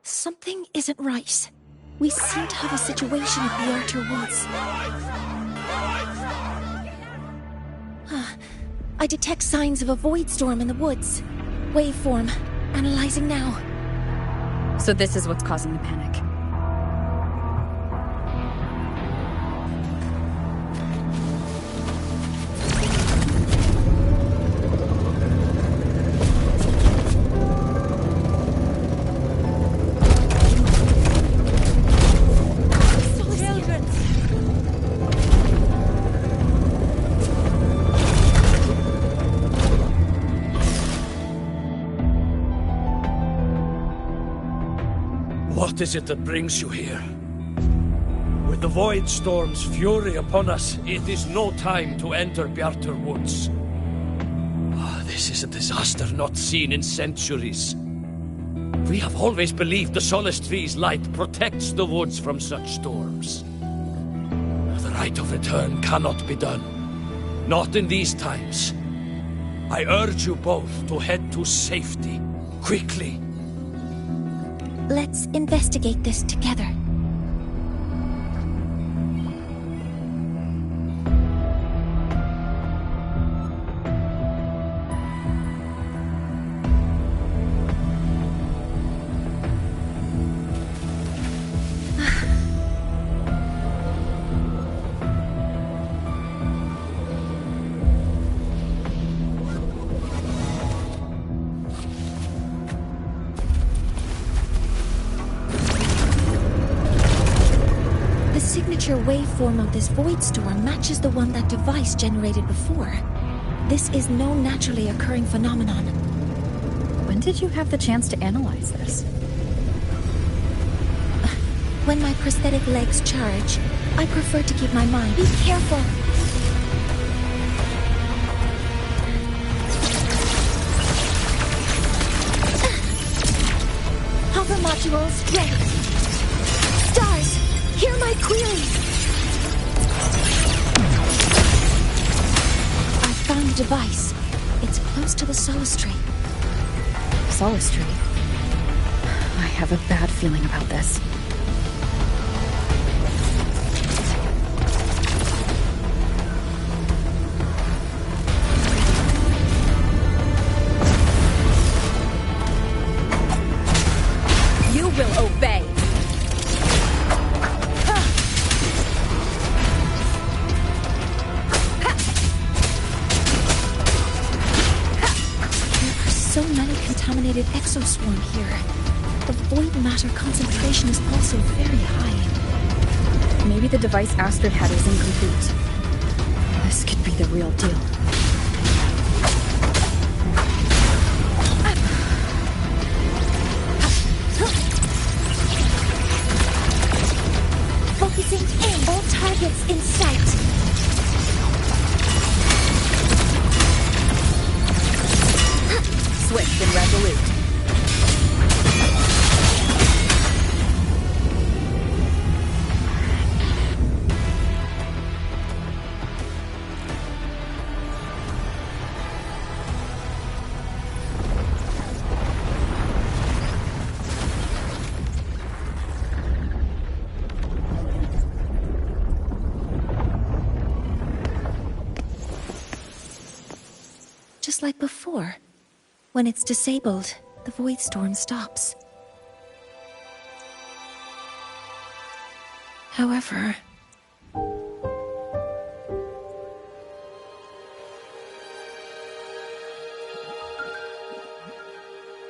S3: Something isn't right. We seem to have a situation at the Archer Woods. I detect signs of a void storm in the woods. Waveform. Analyzing now.
S12: So this is what's causing the panic.
S11: What is it that brings you here? With the Void Storm's fury upon us, it is no time to enter Bjartur Woods. This is a disaster not seen in centuries. We have always believed the Solace Tree's light protects the woods from such storms. The rite of return cannot be done. Not in these times. I urge you both to head to safety, quickly.
S3: Let's investigate this together. Waveform of this void storm matches the one that device generated before. This is no naturally occurring phenomenon.
S12: When did you have the chance to analyze this?
S3: When my prosthetic legs charge, I prefer to keep my mind. Be careful! Hover modules ready. Stars, hear my queries! Found the device. It's close to the Solace Tree.
S12: Solace Tree? I have a bad feeling about this.
S7: You will obey.
S3: So many contaminated exoswarm here. The void matter concentration is also very high.
S12: Maybe the device Astrid had is incomplete. This could be the real deal.
S3: Focusing in. All targets in sight.
S12: Swift and resolute.
S3: Just like before. When it's disabled, the void storm stops. However...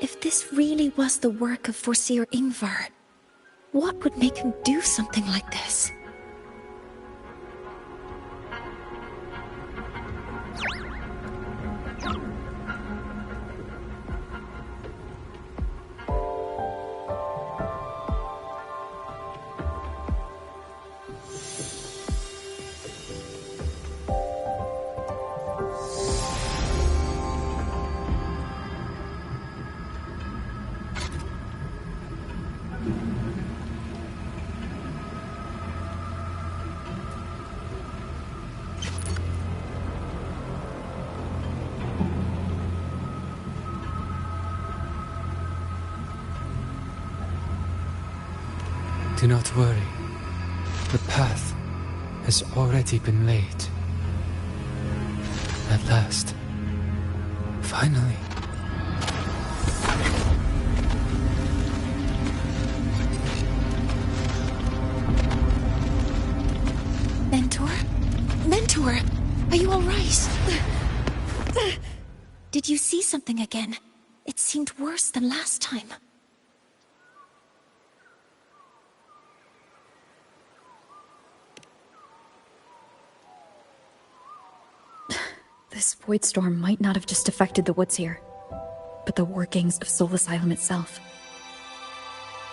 S3: if this really was the work of Foreseer Ingvar, what would make him do something like this?
S8: Do not worry. The path has already been laid. At last. Finally.
S3: Mentor? Mentor! Are you alright? Did you see something again? It seemed worse than last time.
S12: This void storm might not have just affected the woods here, but the workings of Soul Asylum itself.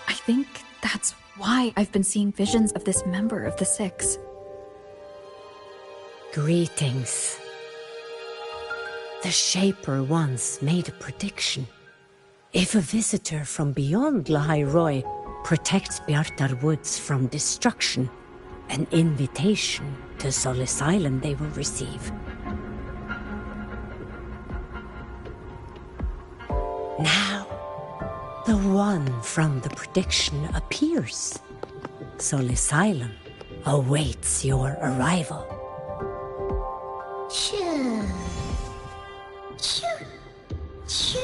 S12: I
S2: think that's why I've been seeing visions of this member of the Six.
S10: Greetings. The Shaper once made a prediction. If a visitor from beyond Lahai protects Bjartar Woods from destruction, an invitation to Solace Island they will receive. Now, the one from the prediction appears. Solace Island awaits your arrival.
S1: Choo. Choo. Choo.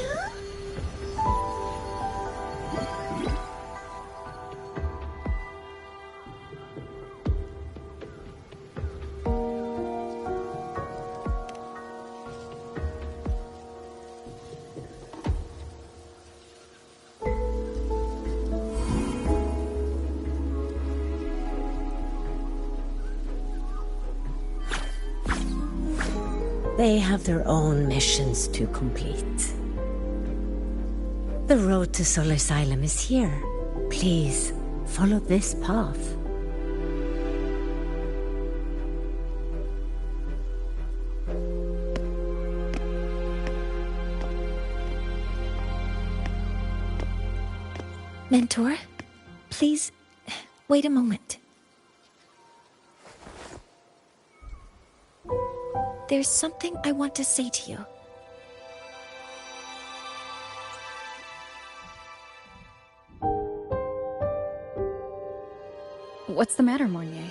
S10: They have their own missions to complete. The road to Solace Island is here. Please, follow this path.
S3: Mentor, please, wait a moment. There's something I want to say to you.
S12: What's the matter, Mornier?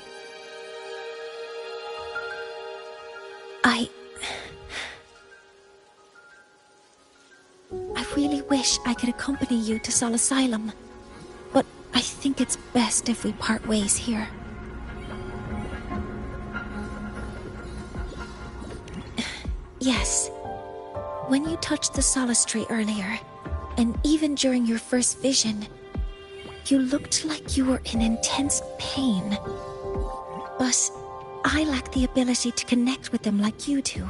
S3: I really wish I could accompany you to Sol Asylum, but I think it's best if we part ways here. Yes. When you touched the solace tree earlier, and even during your first vision, you looked like you were in intense pain. But I lack the ability to connect with them like you do,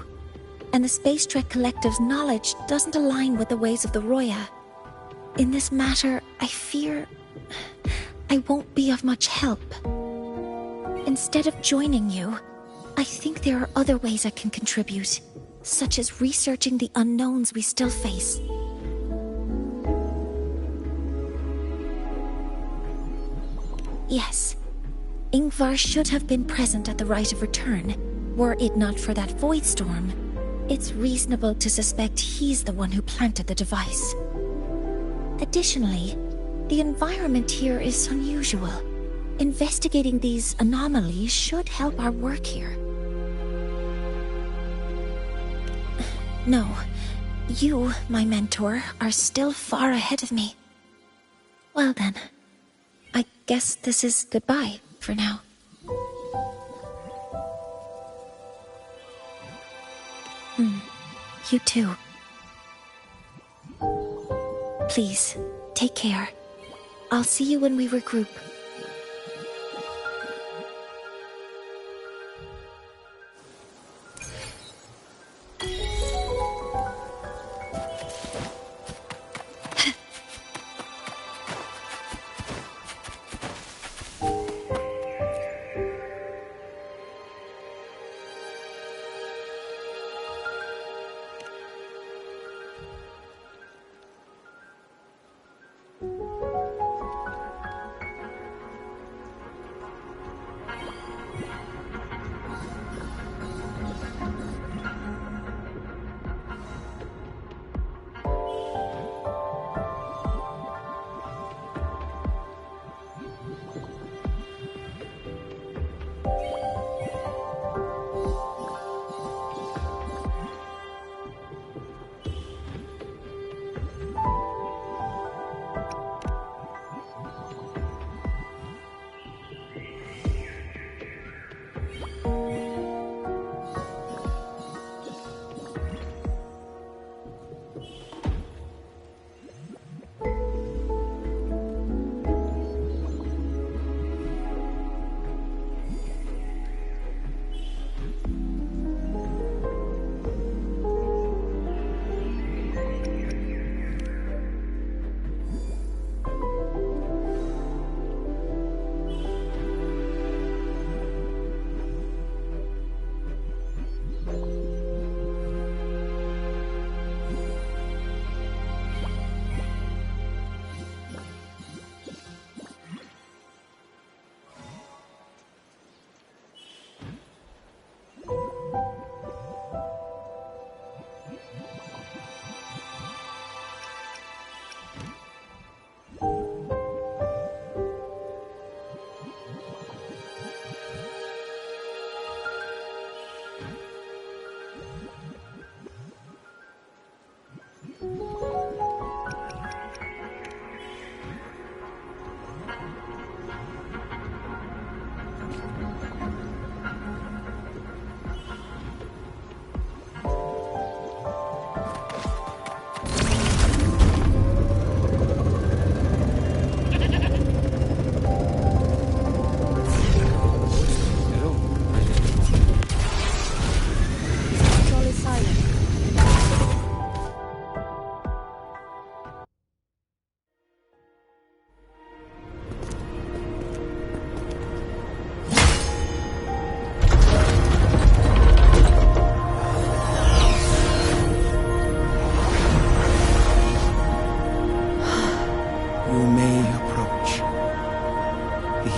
S3: and the Space Trek Collective's knowledge doesn't align with the ways of the Roya. In this matter, I fear I won't be of much help. Instead of joining you, I think there are other ways I can contribute, such as researching the unknowns we still face. Yes, Ingvar should have been present at the rite of return. Were it not for that void storm, it's reasonable to suspect he's the one who planted the device. Additionally, the environment here is unusual. Investigating these anomalies should help our work here. No, you, my mentor, are still far ahead of me. Well then, I guess this is goodbye for now. You too. Please, take care. I'll see you when we regroup.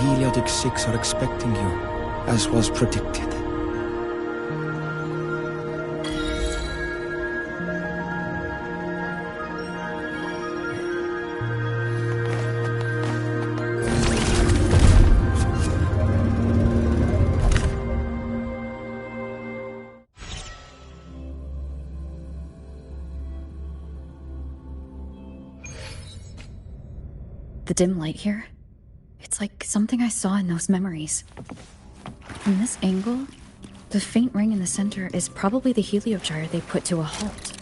S13: Heliotic 6 are expecting you, as was predicted.
S2: The dim light here, it's like something I saw in those memories. From this angle, the faint ring in the center is probably the heliogyre they put to a halt.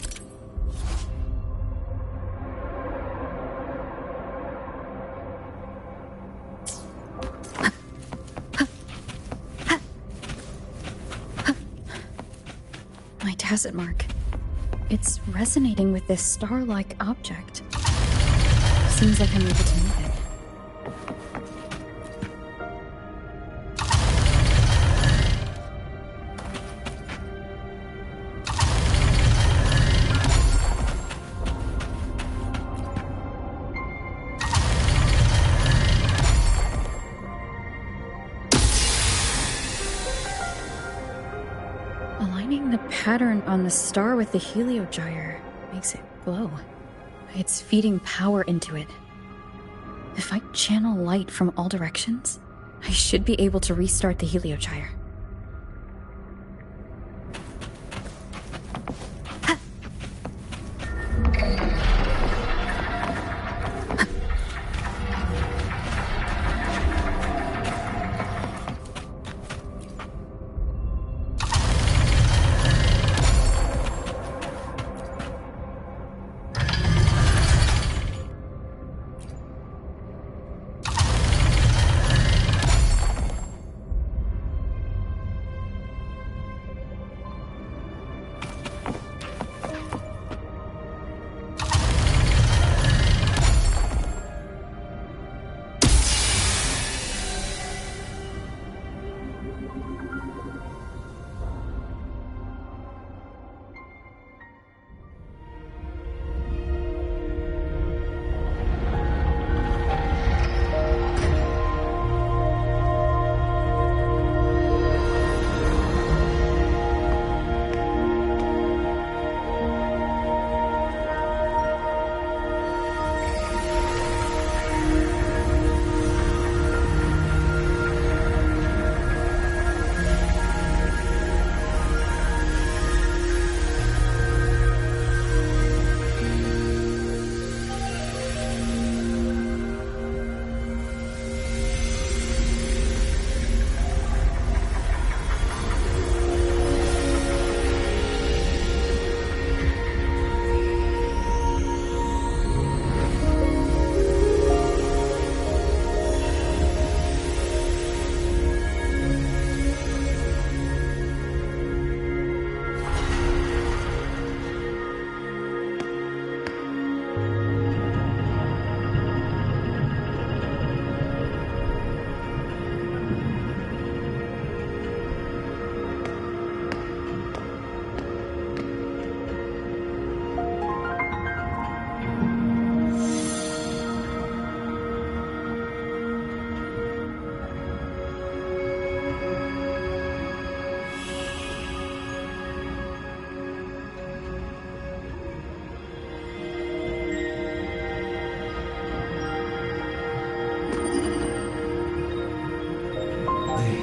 S2: My tacit mark. It's resonating with this star-like object. Seems like I'm able to move it. Aligning the pattern on the star with the heliogyre makes it glow. It's feeding power into it. If I channel light from all directions, I should be able to restart the heliogyre.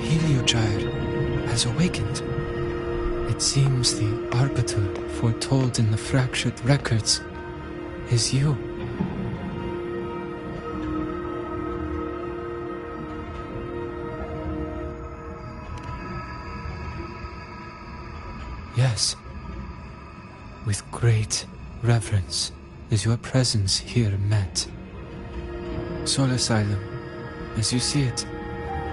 S8: Heliogyre has awakened. It seems the arbiter foretold in the fractured records is you. Yes. With great reverence is your presence here met. Soul Asylum, as you see it,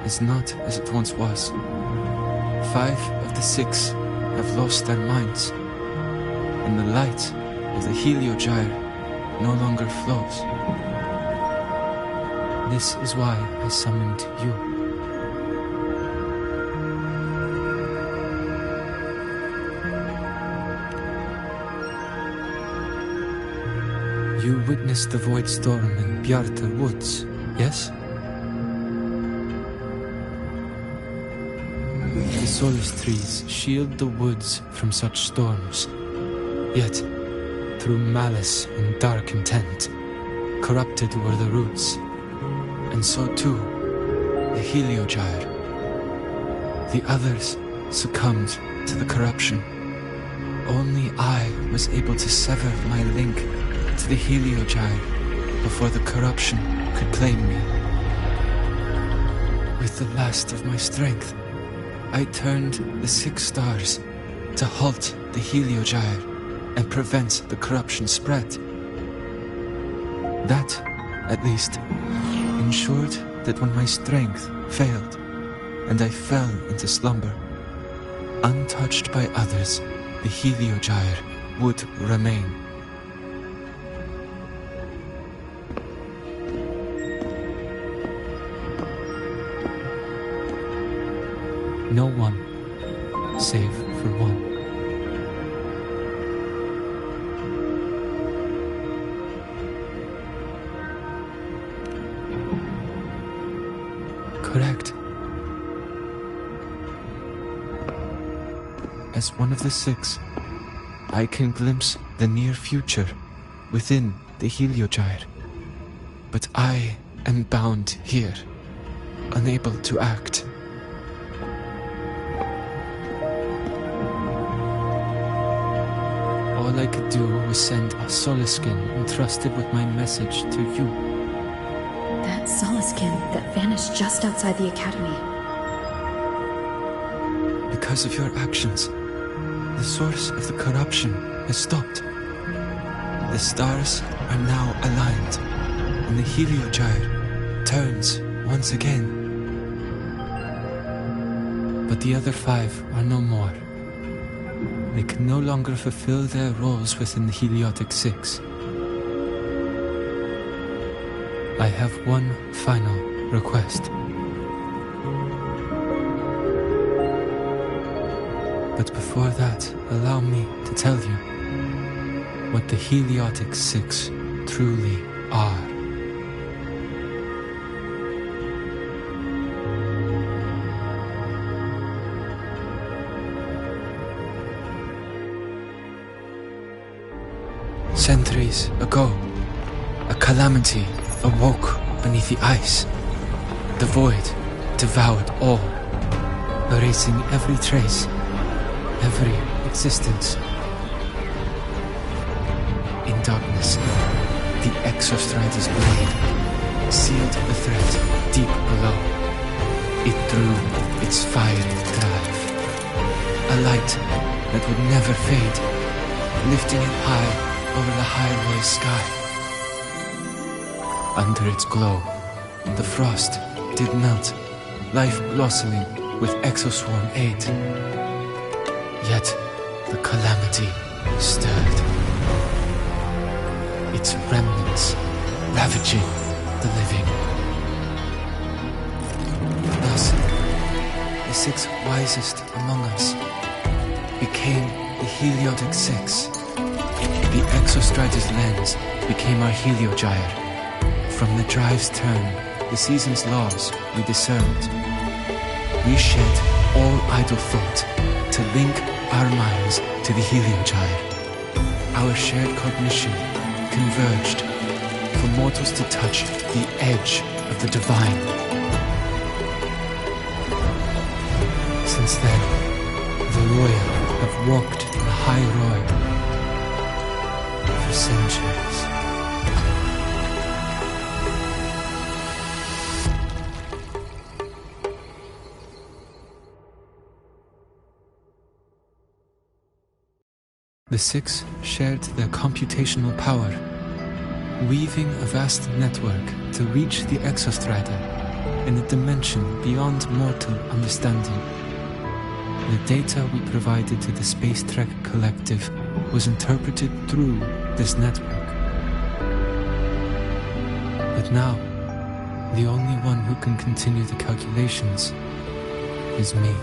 S8: is not as it once was. 5 of the 6 have lost their minds, and the light of the heliogyre no longer flows. This is why I summoned you. You witnessed the void storm in Bjartar Woods, yes? The Solis trees shield the woods from such storms. Yet, through malice and dark intent, corrupted were the roots, and so too the Heliogyre. The others succumbed to the corruption. Only I was able to sever my link to the Heliogyre before the corruption could claim me. With the last of my strength, I turned the 6 stars to halt the Heliogyre and prevent the corruption spread. That, at least, ensured that when my strength failed and I fell into slumber, untouched by others, the Heliogyre would remain. No one, save for one. Correct. As one of the 6, I can glimpse the near future within the Heliogyre. But I am bound here, unable to act. All I could do was send a Soliskin entrusted with my message to you.
S2: That Soliskin that vanished just outside the academy.
S8: Because of your actions, the source of the corruption has stopped. The stars are now aligned, and the Heliogyre turns once again. But the other 5 are no more. They can no longer fulfill their roles within the Heliotic 6. I have one final request. But before that, allow me to tell you what the Heliotic 6 truly are. Centuries ago, a calamity awoke beneath the ice. The void devoured all, erasing every trace, every existence. In darkness, the Exostrider's blade sealed the threat deep below. It drew its fiery drive, a light that would never fade, lifting it high over the highway sky. Under its glow, the frost did melt, life blossoming with exoswarm aid. Yet the calamity stirred, its remnants ravaging the living. Thus, the 6 wisest among us became the Heliotic 6. The Exostrider's lens became our Heliogyre. From the drive's turn, the season's laws we discerned. We shed all idle thought to link our minds to the Heliogyre. Our shared cognition converged for mortals to touch the edge of the divine. Since then, the royal have walked the high road for centuries. The 6 shared their computational power, weaving a vast network to reach the Exostrider in a dimension beyond mortal understanding. The data we provided to the Space Trek Collective was interpreted through this network. But now, the only one who can continue the calculations is me.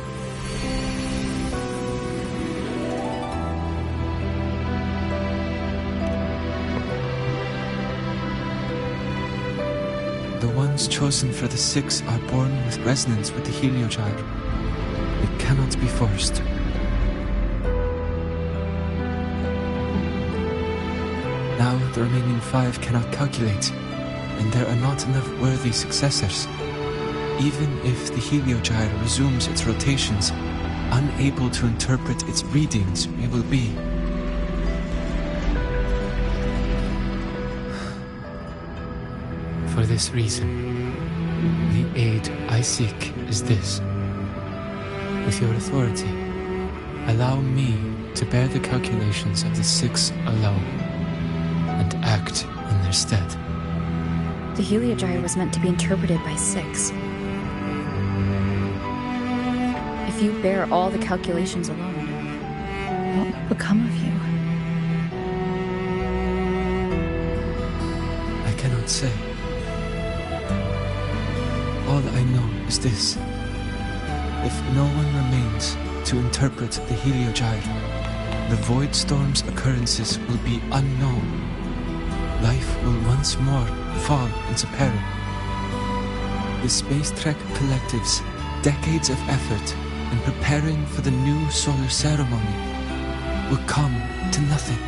S8: The ones chosen for the 6 are born with resonance with the Heliogyre. It cannot be forced. Now the remaining 5 cannot calculate, and there are not enough worthy successors. Even if the heliogyre resumes its rotations, unable to interpret its readings, we will be. For this reason, the aid I seek is this. With your authority, allow me to bear the calculations of the 6 alone, and act in their stead.
S12: The heliogyre was meant to be interpreted by 6. If you bear all the calculations alone, what will become of you?
S8: I cannot say. All I know is this. If no one remains to interpret the heliogyre, the void storm's occurrences will be unknown. Life will once more fall into peril. The Space Trek Collective's decades of effort in preparing for the new solar ceremony will come to nothing.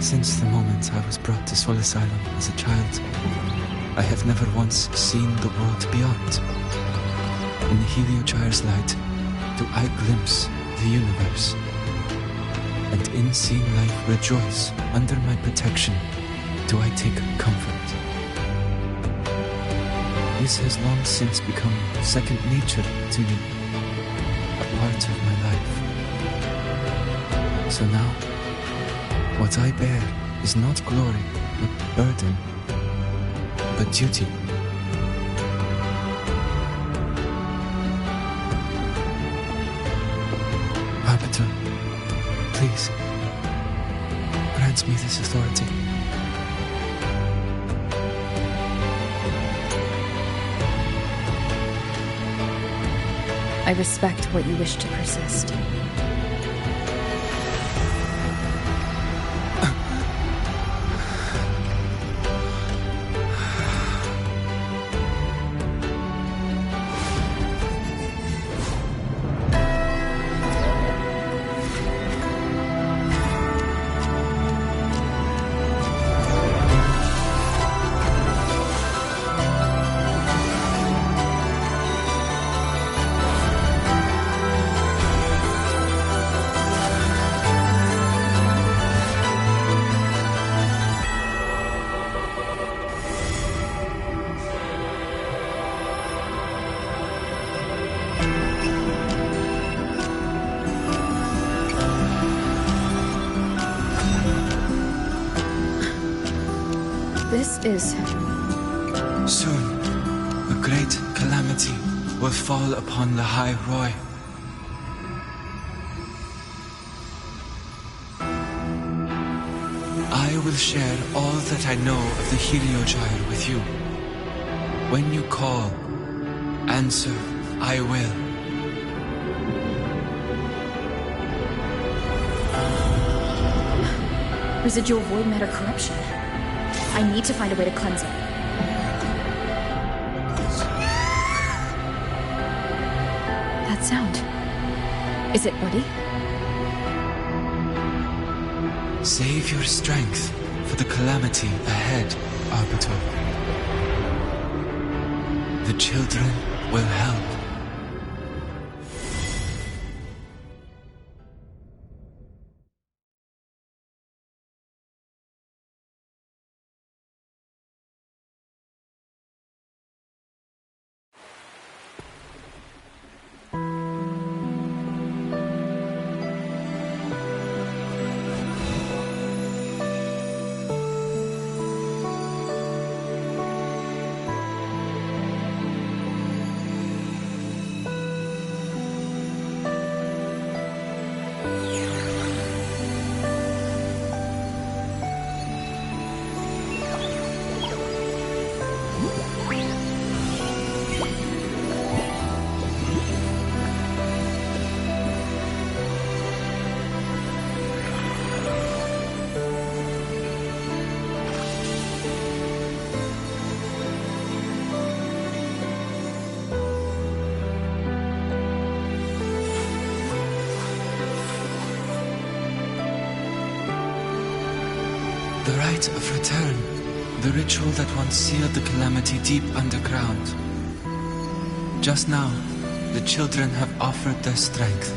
S8: Since the moment I was brought to Sol Asylum as a child, I have never once seen the world beyond. In the heliogyre's light, do I glimpse the universe, and in seeing life rejoice under my protection, do I take comfort. This has long since become second nature to me, a part of my life. So now, what I bear is not glory, but burden, but duty. Arbiter, please, grant me this authority.
S12: I respect what you wish to persist. This is...
S8: Soon, a great calamity will fall upon the High Roy. I will share all that I know of the heliogyre with you. When you call, answer, I will.
S12: Residual void matter corruption. I need to find a way to cleanse it. That sound. Is it Buddy?
S8: Save your strength for the calamity ahead, Arbiter. The children will help. The rite of return. The ritual that once sealed the calamity deep underground. Just now, the children have offered their strength.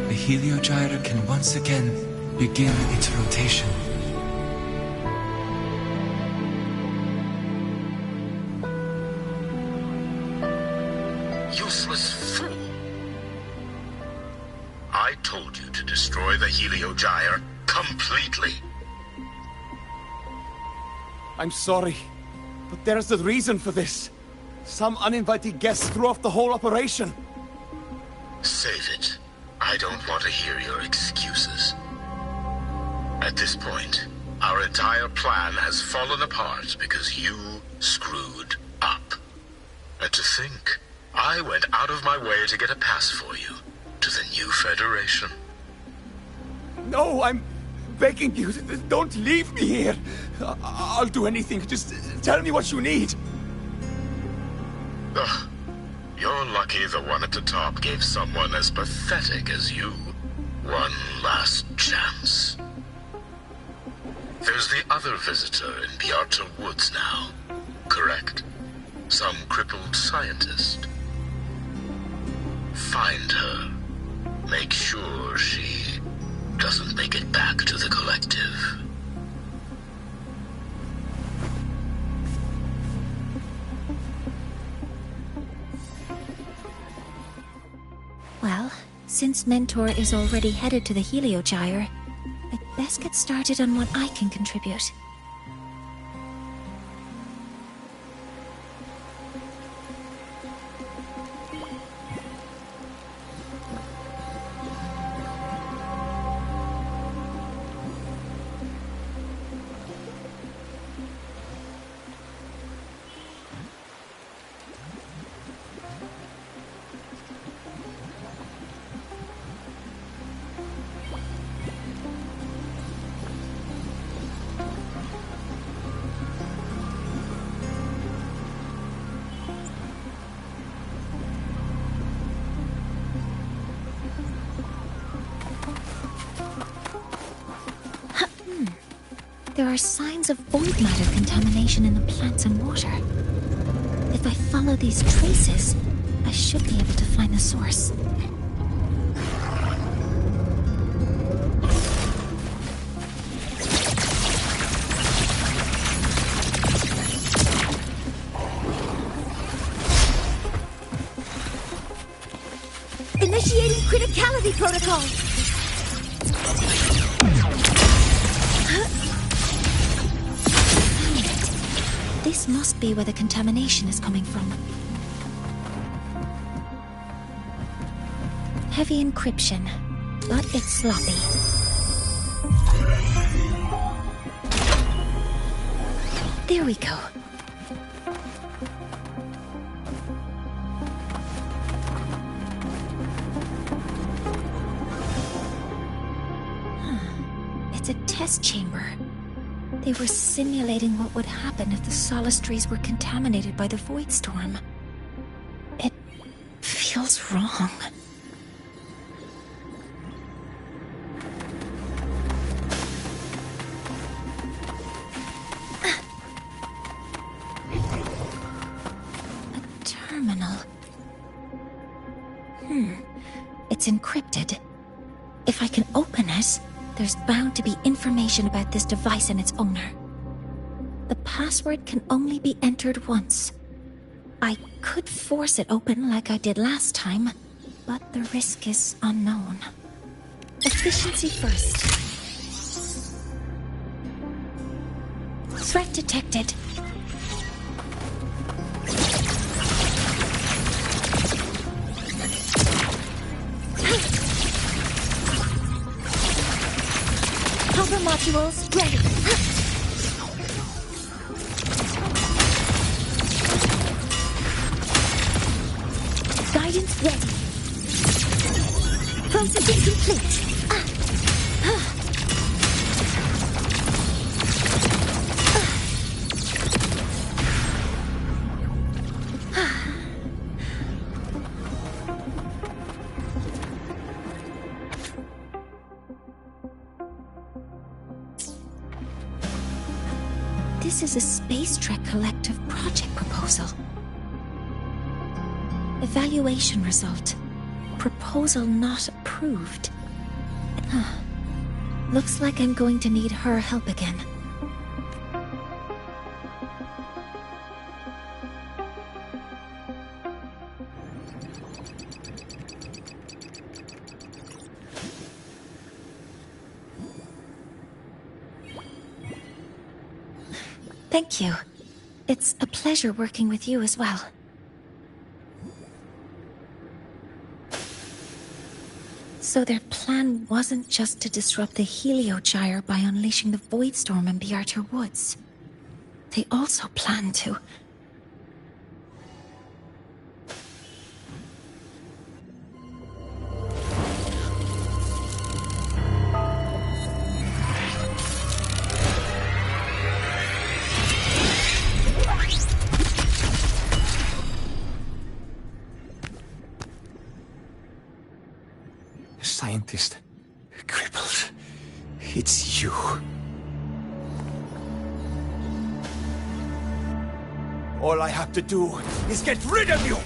S8: The Heliogyre can once again begin its rotation.
S16: Useless fool! I told you to destroy the Heliogyre completely.
S17: I'm sorry, but there's a reason for this. Some uninvited guests threw off the whole operation.
S16: Save it. I don't want to hear your excuses. At this point, our entire plan has fallen apart because you screwed up. And to think, I went out of my way to get a pass for you to the new Federation.
S17: No, I'm begging you, don't leave me here. I'll do anything, just tell me what you need.
S16: Ugh. You're lucky the one at the top gave someone as pathetic as you one last chance. There's the other visitor in Bjarta Woods now, correct? Some crippled scientist. Find her. Make sure she doesn't make it back to the collective.
S3: Well, since Mentor is already headed to the Heliogyre, I'd best get started on what I can contribute. There are signs of void matter contamination in the plants and water. If I follow these traces, I should be able to find the source.
S14: Initiating criticality protocol!
S3: This must be where the contamination is coming from. Heavy encryption, but it's sloppy. There we go. It's a test chamber. They were simulating what would happen if the Solace trees were contaminated by the Void Storm. It feels wrong. A terminal. It's encrypted. If I can open it, there's bound to be information about this device and its owner. The password can only be entered once. I could force it open like I did last time, but the risk is unknown. Efficiency first. Threat detected.
S14: Cover modules ready. Guidance ready. Processing complete.
S3: This is a Space Trek Collective project proposal. Evaluation result. Proposal not approved. Looks like I'm going to need her help again. Thank you. It's a pleasure working with you as well. So their plan wasn't just to disrupt the Heliogyre by unleashing the Voidstorm in Bjartur Woods. They also planned to...
S17: Scientist. Crippled. It's you. All I have to do is get rid of you!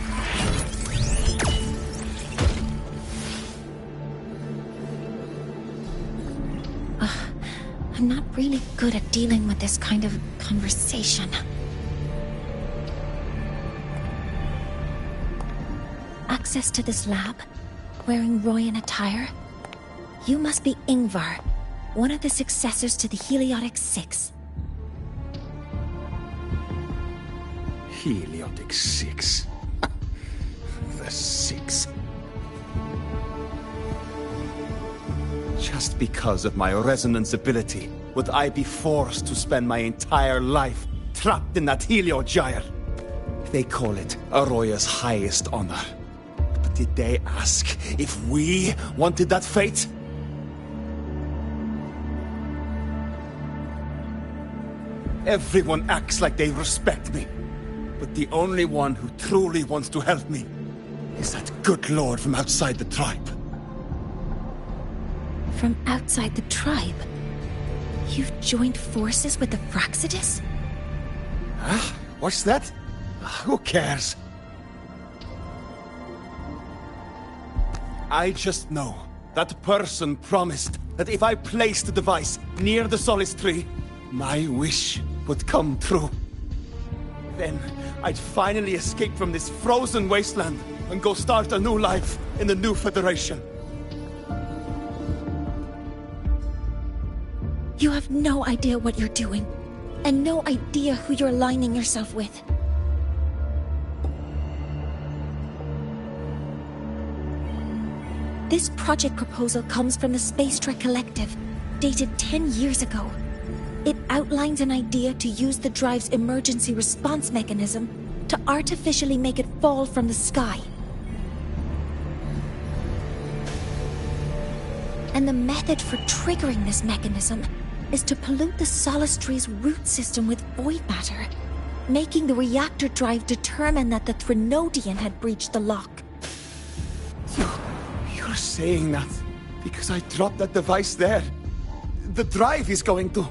S3: I'm not really good at dealing with this kind of conversation. Access to this lab? Wearing Royan attire? You must be Ingvar, one of the successors to the Heliotic Six.
S17: Heliotic Six. The Six. Just because of my resonance ability, would I be forced to spend my entire life trapped in that Heliogyre? They call it Aroya's highest honor. But did they ask if we wanted that fate? Everyone acts like they respect me. But the only one who truly wants to help me is that good lord from outside the tribe.
S3: From outside the tribe? You've joined forces with the Fraxidus?
S17: Huh? What's that? Who cares? I just know that person promised that if I placed the device near the Solace Tree, my wish would come true. Then I'd finally escape from this frozen wasteland and go start a new life in the new Federation.
S3: You have no idea what you're doing, and no idea who you're aligning yourself with. This project proposal comes from the Space Trek Collective, dated 10 years ago. It outlines an idea to use the drive's emergency response mechanism to artificially make it fall from the sky. And the method for triggering this mechanism is to pollute the Solace Tree's root system with void matter, making the reactor drive determine that the Threnodian had breached the lock.
S17: You're saying that because I dropped that device there. The drive is going to...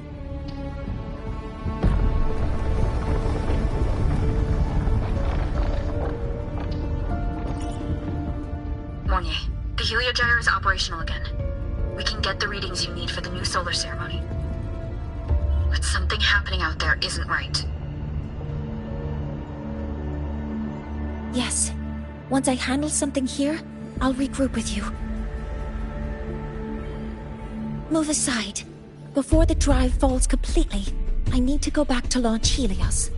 S2: Mornier, the Heliogyre is operational again. We can get the readings you need for the new solar ceremony. But something happening out there isn't right.
S3: Yes. Once I handle something here, I'll regroup with you. Move aside. Before the drive falls completely, I need to go back to launch Helios.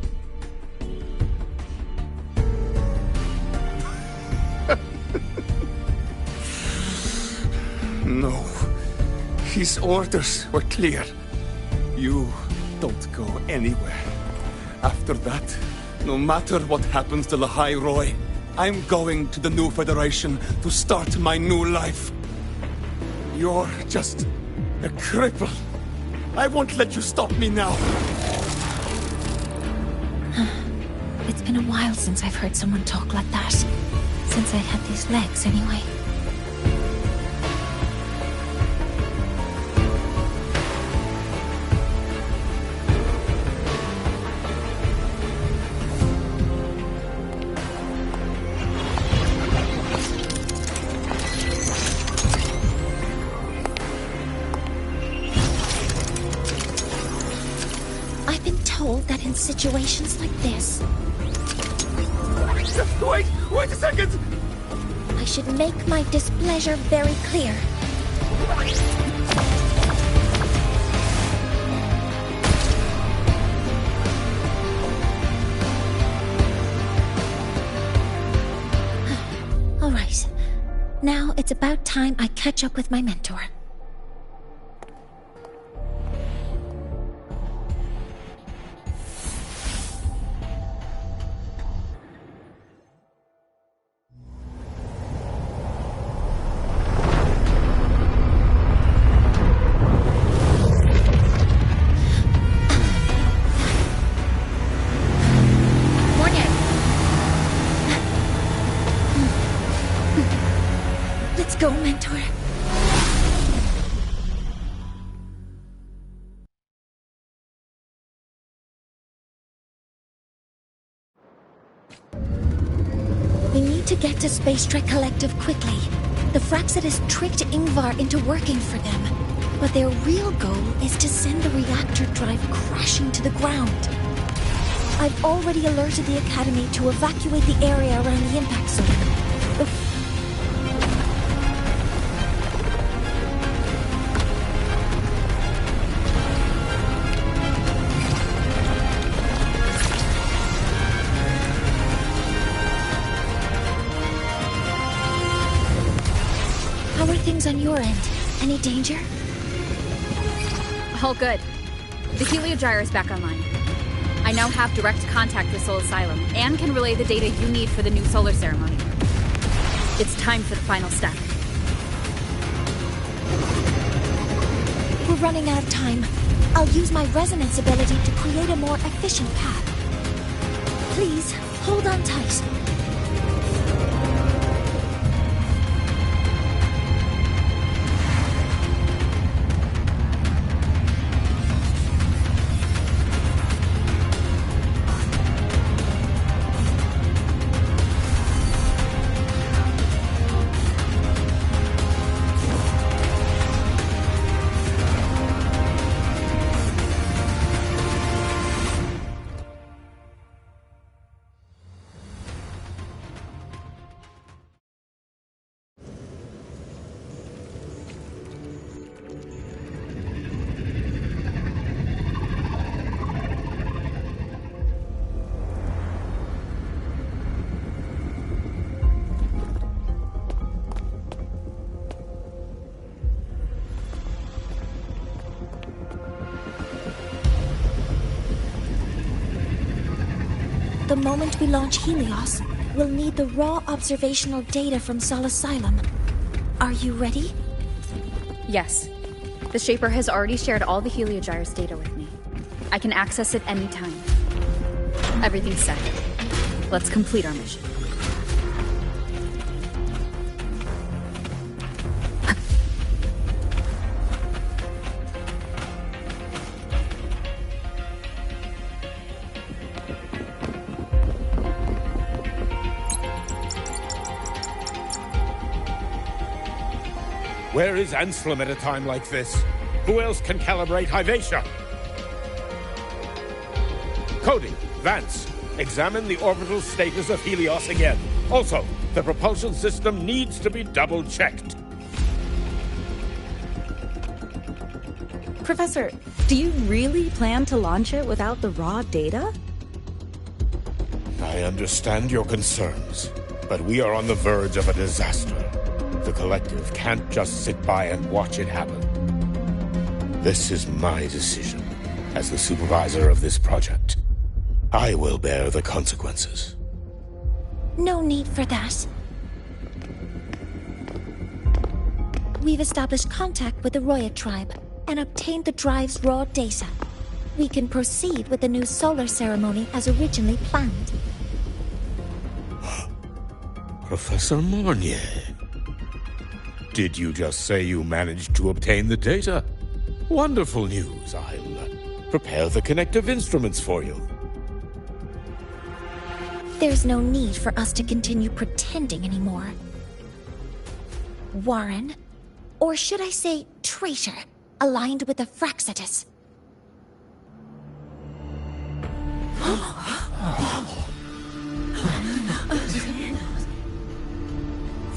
S17: No. His orders were clear. You don't go anywhere. After that, no matter what happens to Lahai Roy, I'm going to the new Federation to start my new life. You're just a cripple. I won't let you stop me now.
S3: It's been a while since I've heard someone talk like that. Since I had these legs, anyway. situations like this.
S17: Wait a second!
S3: I should make my displeasure very clear. All right. Now it's about time I catch up with my mentor. Let's go, mentor. We need to get to Space Trek Collective quickly. The Fraxidus tricked Ingvar into working for them, but their real goal is to send the reactor drive crashing to the ground. I've already alerted the Academy to evacuate the area around the impact zone. How are things on your end? Any danger?
S12: All good. The Heliogyre is back online. I now have direct contact with Sol Asylum and can relay the data you need for the new solar ceremony. It's time for the final step.
S3: We're running out of time. I'll use my resonance ability to create a more efficient path. Please, hold on tight. The moment we launch Helios, we'll need the raw observational data from Sol Asylum. Are you ready?
S12: Yes. The Shaper has already shared all the Heliogyre's data with me. I can access it anytime. Everything's set. Let's complete our mission.
S18: Where is Anselm at a time like this? Who else can calibrate Hyvatia? Cody, Vance, examine the orbital status of Helios again. Also, the propulsion system needs to be double-checked.
S19: Professor, do you really plan to launch it without the raw data?
S18: I understand your concerns, but we are on the verge of a disaster. The Collective can't just sit by and watch it happen. This is my decision as the supervisor of this project. I will bear the consequences.
S3: No need for that. We've established contact with the Roya tribe and obtained the drive's raw data. We can proceed with the new solar ceremony as originally planned.
S18: Professor Mornier, did you just say you managed to obtain the data? Wonderful news. I'll prepare the connective instruments for you.
S3: There's no need for us to continue pretending anymore. Warren, or should I say traitor, aligned with the Fraxidus.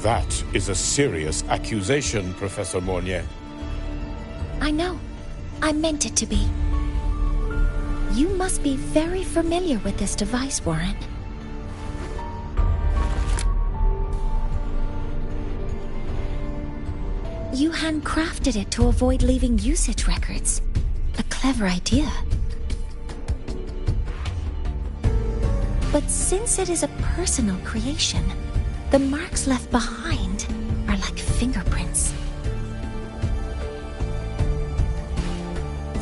S18: That is a serious accusation, Professor Mornier.
S3: I know. I meant it to be. You must be very familiar with this device, Warren. You handcrafted it to avoid leaving usage records. A clever idea. But since it is a personal creation, the marks left behind are like fingerprints.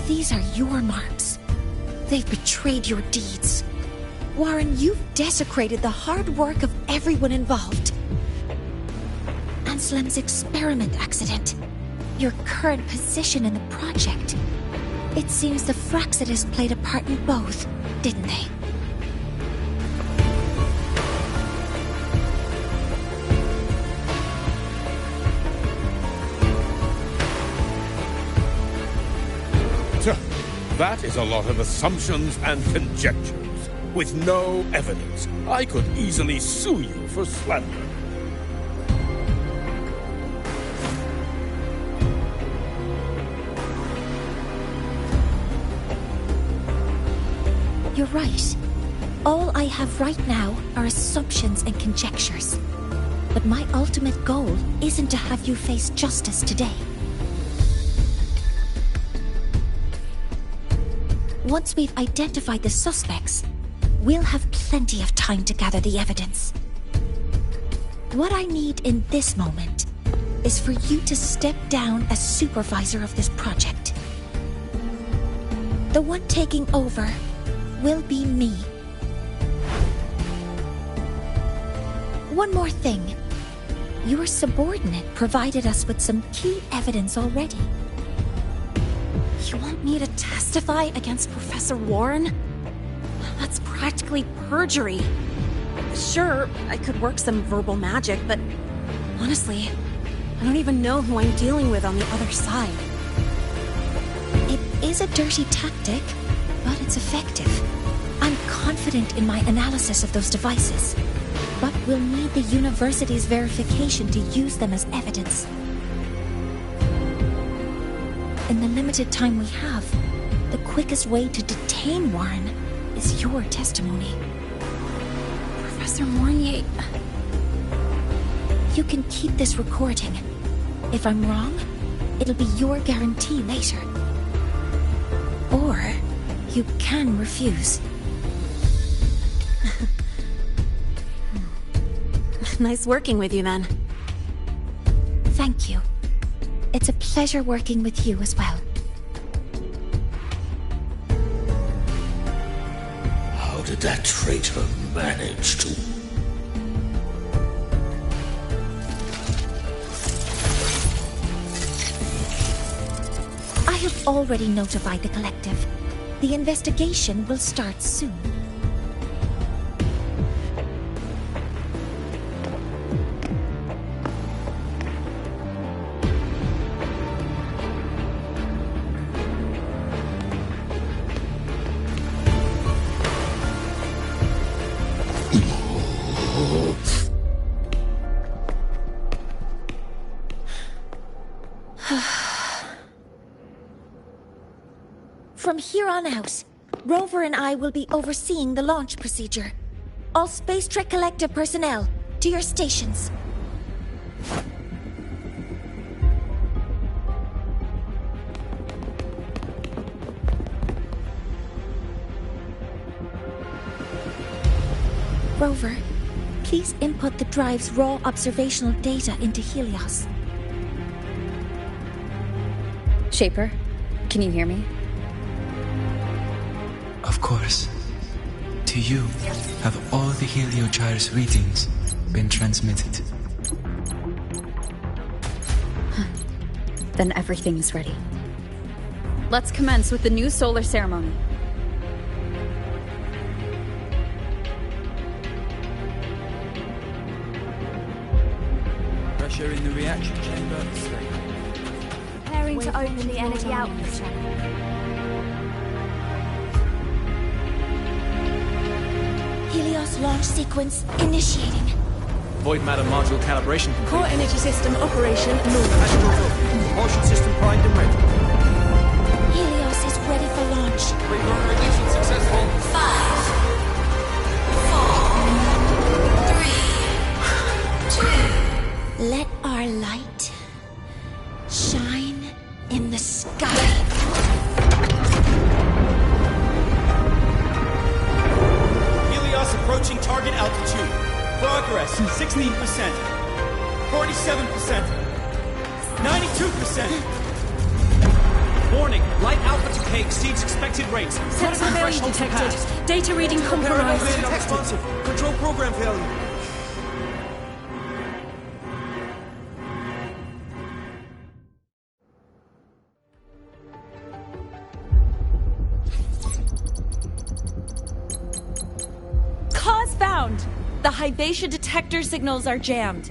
S3: These are your marks. They've betrayed your deeds. Warren, you've desecrated the hard work of everyone involved. Anselm's experiment accident. Your current position in the project. It seems the Fraxidus played a part in both, didn't they?
S18: That is a lot of assumptions and conjectures, with no evidence. I could easily sue you for slander.
S3: You're right. All I have right now are assumptions and conjectures. But my ultimate goal isn't to have you face justice today. Once we've identified the suspects, we'll have plenty of time to gather the evidence. What I need in this moment is for you to step down as supervisor of this project. The one taking over will be me. One more thing. Your subordinate provided us with some key evidence already.
S12: You want me to testify against Professor Warren? That's practically perjury. Sure, I could work some verbal magic, but honestly, I don't even know who I'm dealing with on the other side.
S3: It is a dirty tactic, but it's effective. I'm confident in my analysis of those devices, but we'll need the university's verification to use them as evidence. In the limited time we have, the quickest way to detain Warren is your testimony.
S12: Professor Mornier...
S3: You can keep this recording. If I'm wrong, it'll be your guarantee later. Or you can refuse.
S12: Nice working with you, then.
S3: Thank you. It's a pleasure working with you as well.
S16: How did that traitor manage to...
S3: I have already notified the collective. The investigation will start soon. From here on out, Rover and I will be overseeing the launch procedure. All Space Trek Collective personnel, to your stations. Rover, please input the drive's raw observational data into Helios.
S12: Shaper, can you hear me?
S8: Of course. To you, have all the Heliogyre's readings been transmitted?
S12: Then everything is ready. Let's commence with the new solar ceremony.
S6: Pressure in the reaction chamber.
S14: Preparing to open the energy output channel.
S3: Helios launch sequence initiating.
S6: Void matter module calibration complete.
S7: Core energy system operation normal.
S6: Astral propulsion system primed and ready.
S3: Helios is ready for launch.
S17: Reburner ignition successful.
S1: 5, 4, 3, 2.
S3: Let our light shine in the sky.
S9: Helios approaching target altitude. Progress 16%. 47%. 92%. Warning, light alpha decay exceeds expected rates.
S7: Sensor failure
S9: Threshold
S7: detected.
S9: surpassed.
S7: Data reading compromised.
S9: Parallel unresponsive. Control program failure.
S12: Cause found! The Hyvatia detector signals are jammed.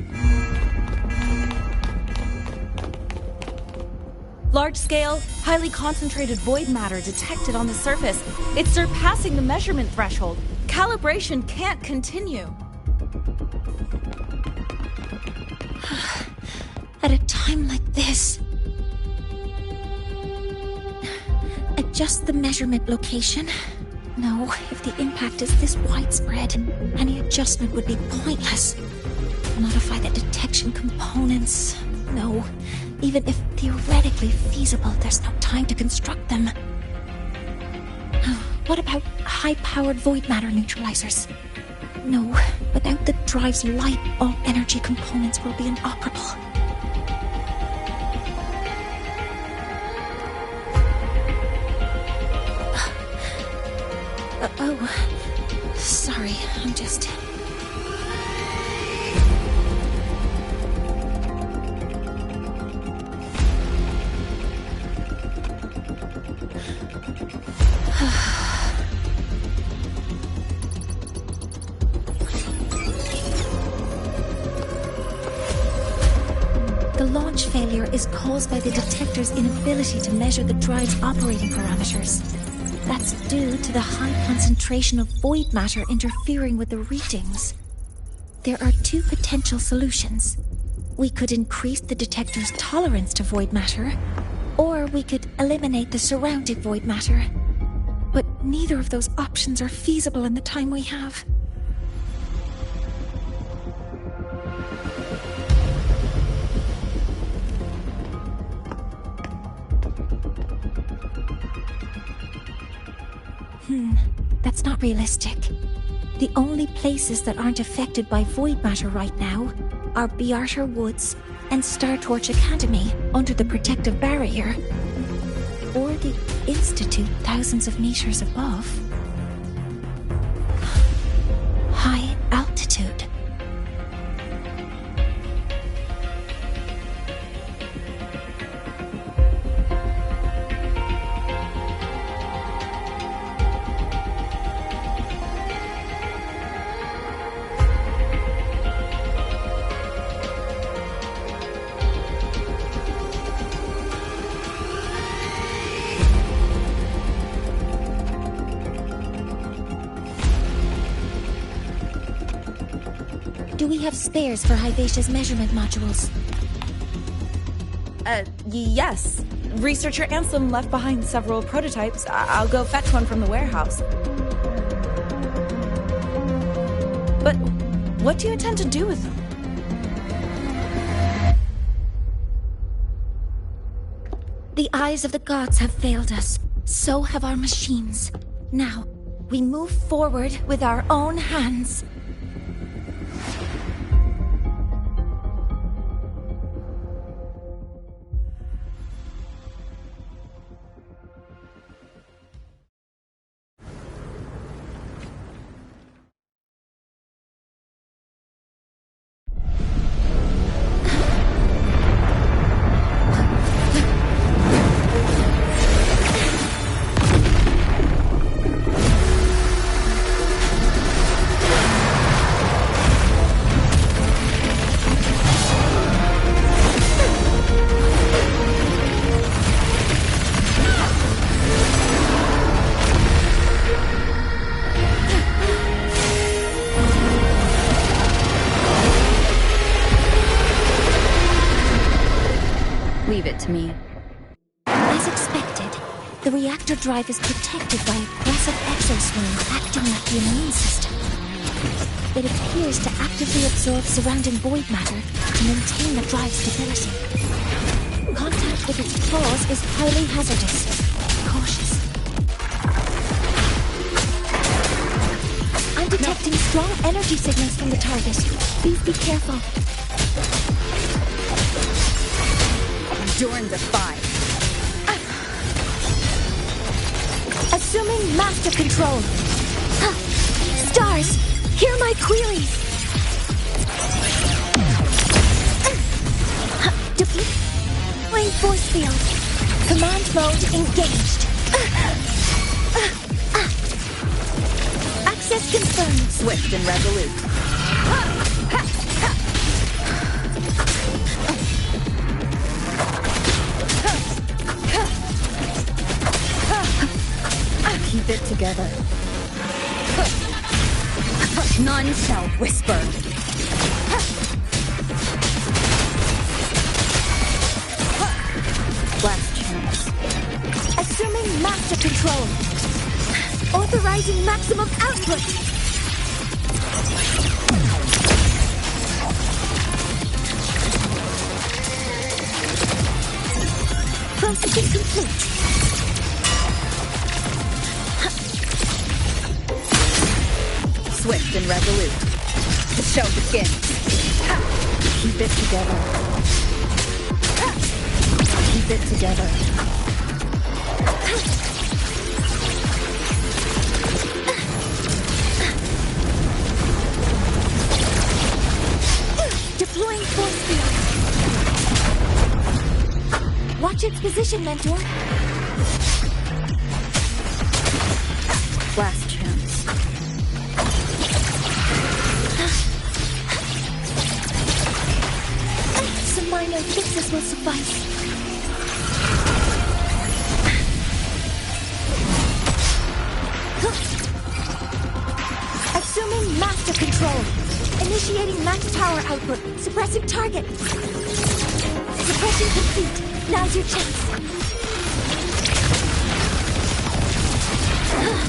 S12: Large-scale, highly concentrated void matter detected on the surface. It's surpassing the measurement threshold. Calibration can't continue.
S3: At a time like this. Adjust the measurement location. No, if the impact is this widespread, any adjustment would be pointless. Modify the detection components. No, even if theoretically feasible, there's no time to construct them. What about high-powered void matter neutralizers? No, without the drive's light, all energy components will be inoperable. Oh, sorry, I'm just... The launch failure is caused by the detector's inability to measure the drive's operating parameters. That's due to the high concentration of void matter interfering with the readings. There are two potential solutions. We could increase the detector's tolerance to void matter, or we could eliminate the surrounding void matter. But neither of those options are feasible in the time we have. That's not realistic. The only places that aren't affected by void matter right now are Bearter Woods and Startorch Academy under the protective barrier, or the Institute thousands of meters above. High altitude. Do we have spares for Hyvatia's measurement modules?
S12: Yes. Researcher Ansem left behind several prototypes. I'll go fetch one from the warehouse. But what do you intend to do with them?
S3: The eyes of the gods have failed us. So have our machines. Now, we move forward with our own hands.
S2: to me.
S3: As expected, the reactor drive is protected by aggressive exoswarms acting like the immune system. It appears to actively absorb surrounding void matter to maintain the drive stability. Contact with its claws is highly hazardous. Cautious. I'm detecting strong energy signals from the target. Please be careful.
S19: Durn defy.
S3: Assuming master control. Stars, hear my queries. Deploying force field. Command mode engaged. Access confirmed.
S19: Swift and resolute. Keep it together. None shall whisper. Last chance.
S3: Assuming master control. Authorizing maximum output. Processing complete.
S19: Swift and resolute. The show begins. Keep it together. Keep it together.
S3: Deploying force field. Watch its position, Mentor.
S19: Last chance.
S3: Some minor fixes will suffice. Assuming master control. Initiating max power output. Suppressing target. Suppression complete. Now's your chance.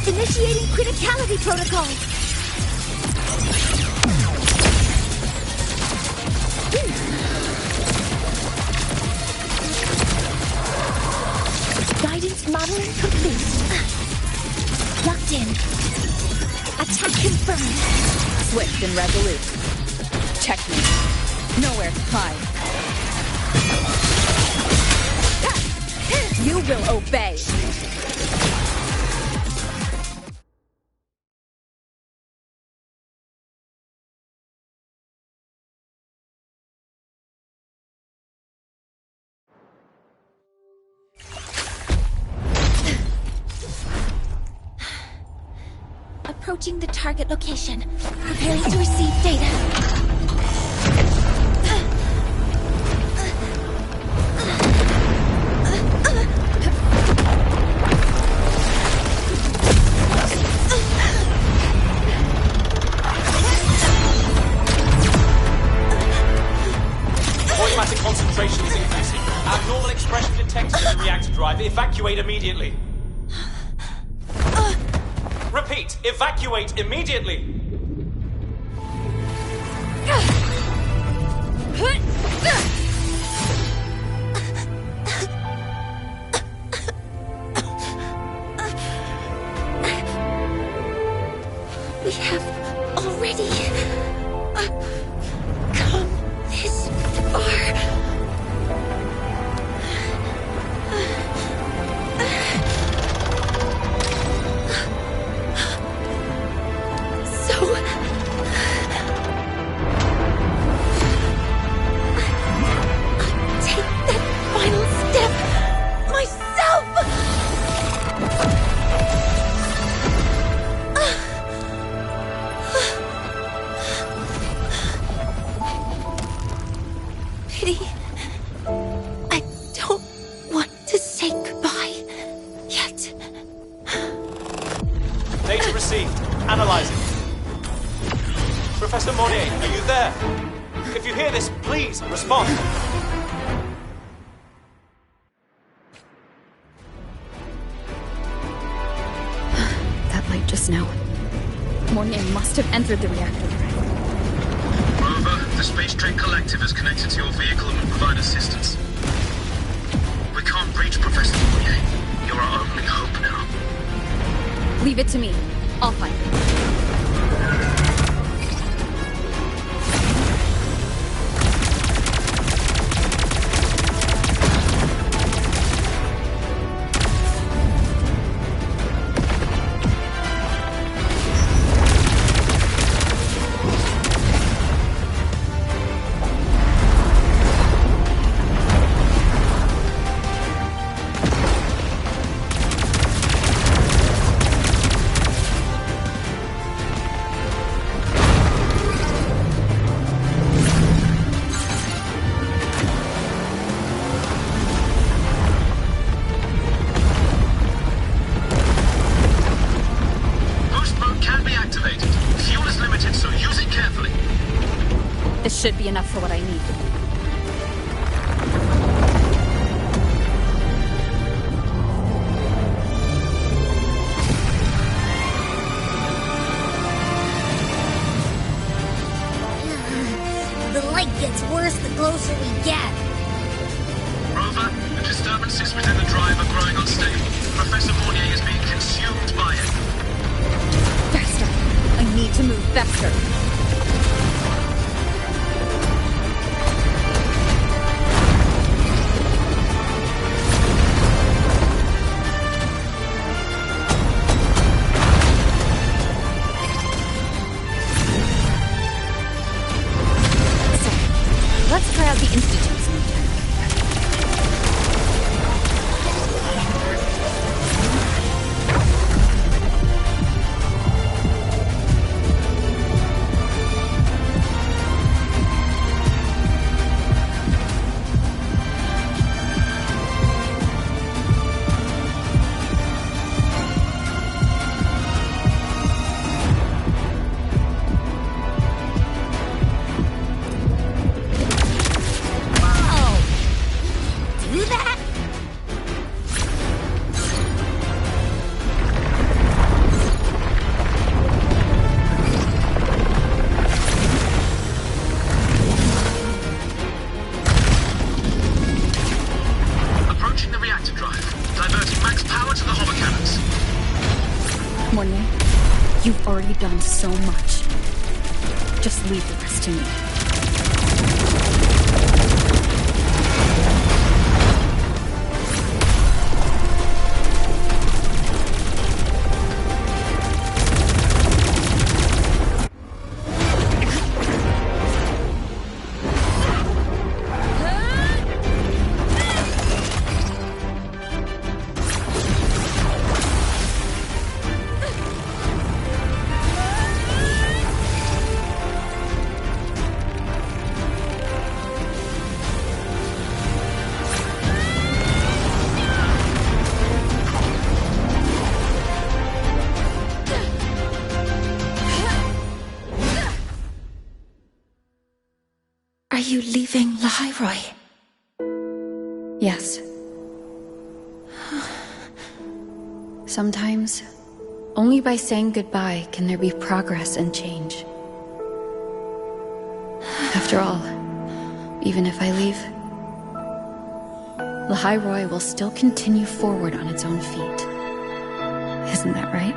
S3: Initiating criticality protocol. Guidance modeling complete. Locked in. Attack confirmed.
S19: Swift and resolute. Checkmate. Nowhere to hide. You will obey.
S3: Approaching the target location. Preparing to receive data.
S20: Void matter concentration is increasing. Abnormal expression detected in the reactor drive. Evacuate immediately. Repeat, evacuate immediately!
S3: We have already come this far.
S20: Data received. Analyzing. Professor Monnier, are you there? If you hear this, please respond.
S2: now. Mornier must have entered the reactor drive.
S20: Rover, the Space Trek Collective is connected to your vehicle and will provide assistance. We can't reach Professor Mornier. You're our only hope now.
S2: Leave it to me. I'll find her. Should be enough for what I need.
S1: The light gets worse the closer we get.
S20: Rover, the disturbances within the drive are growing unstable. Professor Mornier is being consumed by it.
S2: Faster! I need to move faster. Let's try out the Institute's new tech. You've already done so much. Just leave the rest to me.
S3: Are you leaving Lahairoi?
S2: Yes. Sometimes, only by saying goodbye can there be progress and change. After all, even if I leave, Lahairoi will still continue forward on its own feet. Isn't that right?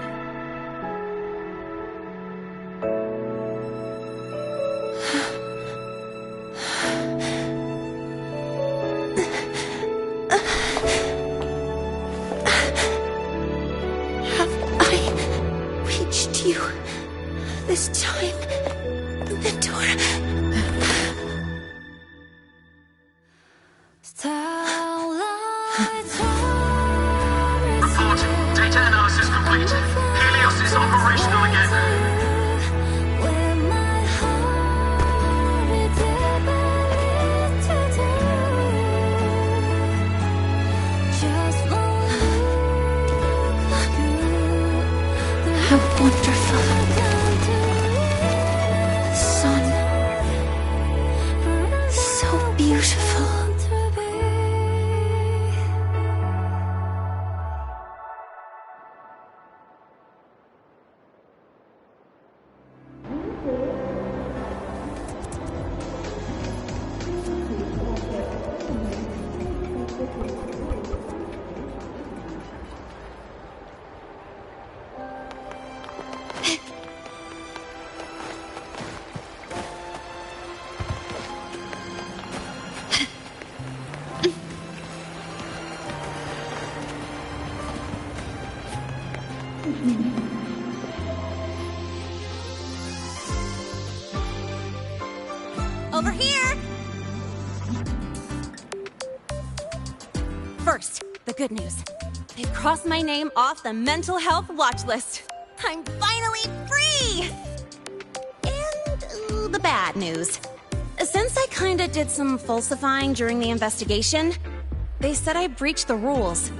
S3: This time, Mentor.
S20: Reporting. Data analysis complete. Helios is operational again.
S3: How wonderful. Beautiful.
S4: First, the good news. They've crossed my name off the mental health watch list. I'm finally free! And the bad news. Since I kinda did some falsifying during the investigation, they said I breached the rules.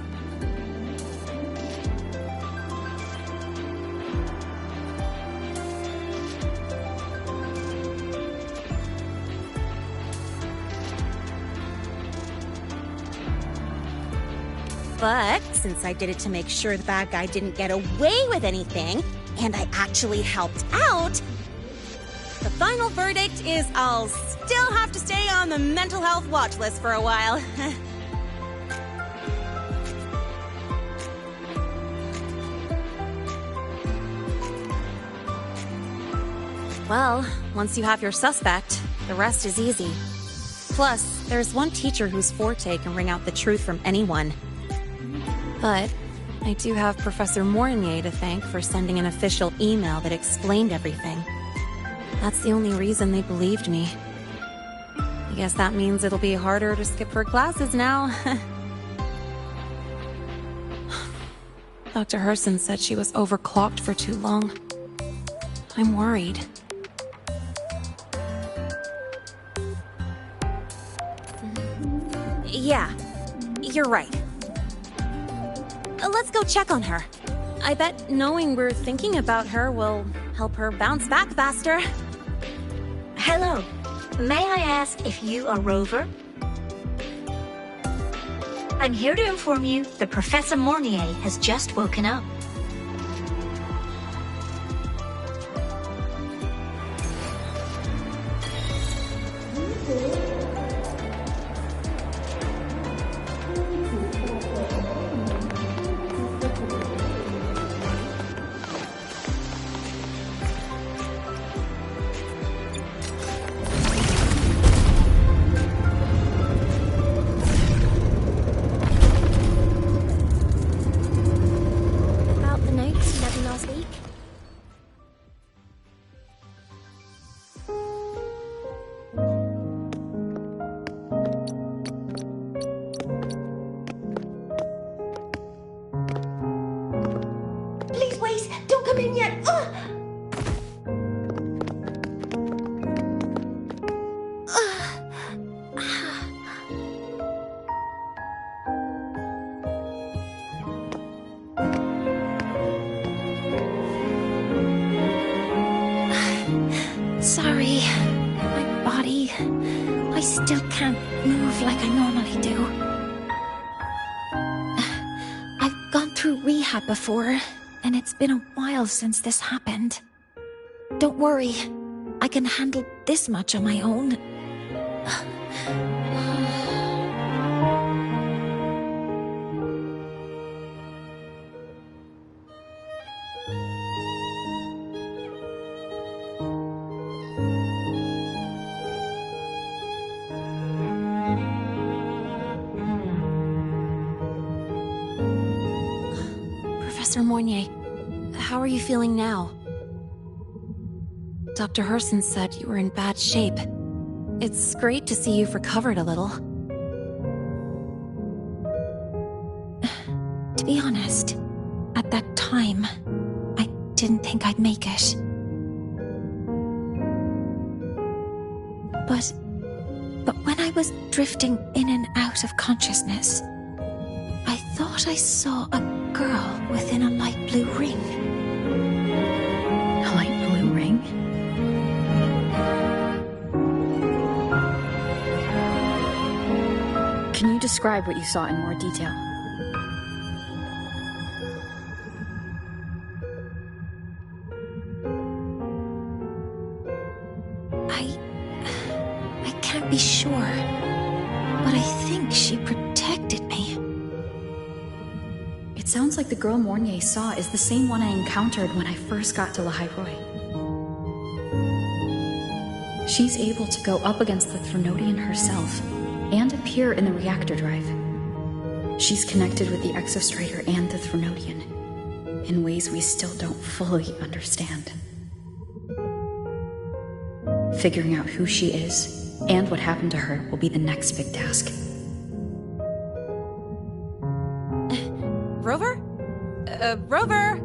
S4: But since I did it to make sure the bad guy didn't get away with anything, and I actually helped out, the final verdict is I'll still have to stay on the mental health watch list for a while. Well, once you have your suspect, the rest is easy. Plus, there's one teacher whose forte can wring out the truth from anyone. But I do have Professor Mornier to thank for sending an official email that explained everything. That's the only reason they believed me. I guess that means it'll be harder to skip her classes now. Dr. Herson said she was overclocked for too long. I'm worried. Yeah, you're right. Let's go check on her. I bet knowing we're thinking about her will help her bounce back faster.
S3: Hello. May I ask if you are Rover? I'm here to inform you that Professor Mornier has just woken up. Sorry, my body. I still can't move like I normally do. I've gone through rehab before, and it's been a while since this happened. Don't worry, I can handle this much on my own.
S4: Professor Mornier, how are you feeling now? Dr. Herson said you were in bad shape. It's great to see you've recovered a little.
S3: To be honest, at that time, I didn't think I'd make it. But when I was drifting in and out of consciousness, I thought I saw a girl within a light blue ring.
S2: A light blue ring? Can you describe what you saw in more detail?
S3: I can't be sure, but I think she protected me.
S2: It sounds like the girl Mornier saw is the same one I encountered when I first got to La Roy. She's able to go up against the Threnodian herself and appear in the reactor drive. She's connected with the Exostrider and the Threnodian in ways we still don't fully understand. Figuring out who she is and what happened to her will be the next big task.
S4: Rover!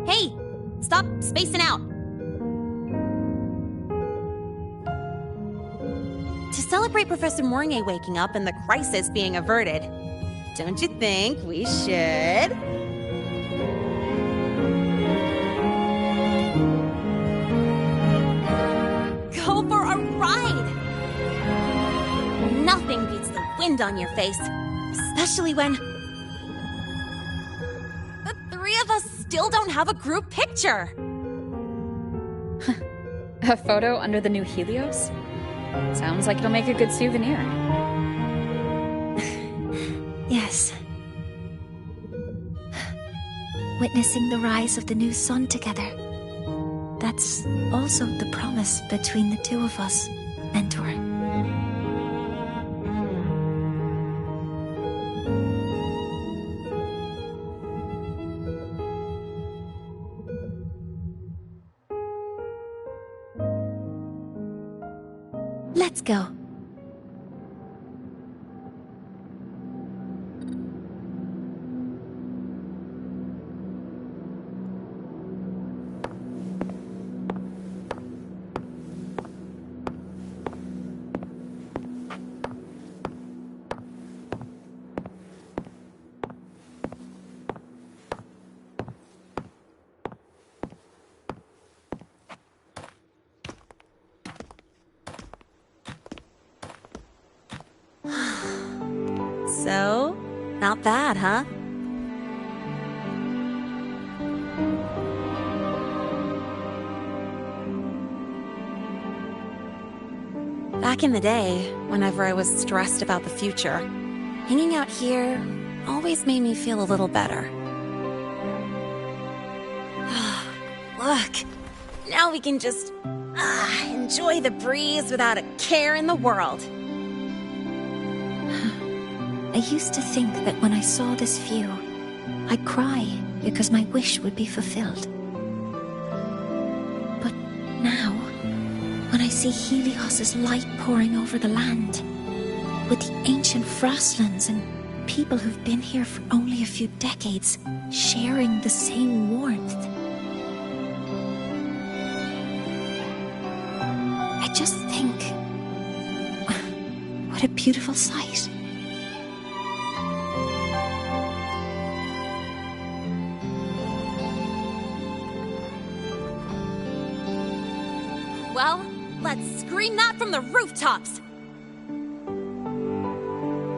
S4: Hey, stop spacing out. To celebrate Professor Mornier waking up and the crisis being averted, don't you think we should? Go for a ride! Nothing beats the wind on your face, especially when the three of us still don't have a group picture.
S2: A photo under the new Helios? Sounds like it'll make a good souvenir.
S3: Yes. Witnessing the rise of the new sun together. That's also the promise between the two of us, Mentor. Let's go.
S4: So, not bad, huh? Back in the day, whenever I was stressed about the future, hanging out here always made me feel a little better. Look, now we can just enjoy the breeze without a care in the world.
S3: I used to think that when I saw this view, I'd cry because my wish would be fulfilled. But now, when I see Helios's light pouring over the land, with the ancient frostlands and people who've been here for only a few decades sharing the same warmth, I just think, what a beautiful sight.
S4: Well, let's scream that from the rooftops!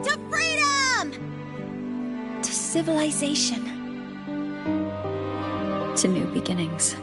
S4: To freedom!
S3: To civilization.
S2: To new beginnings.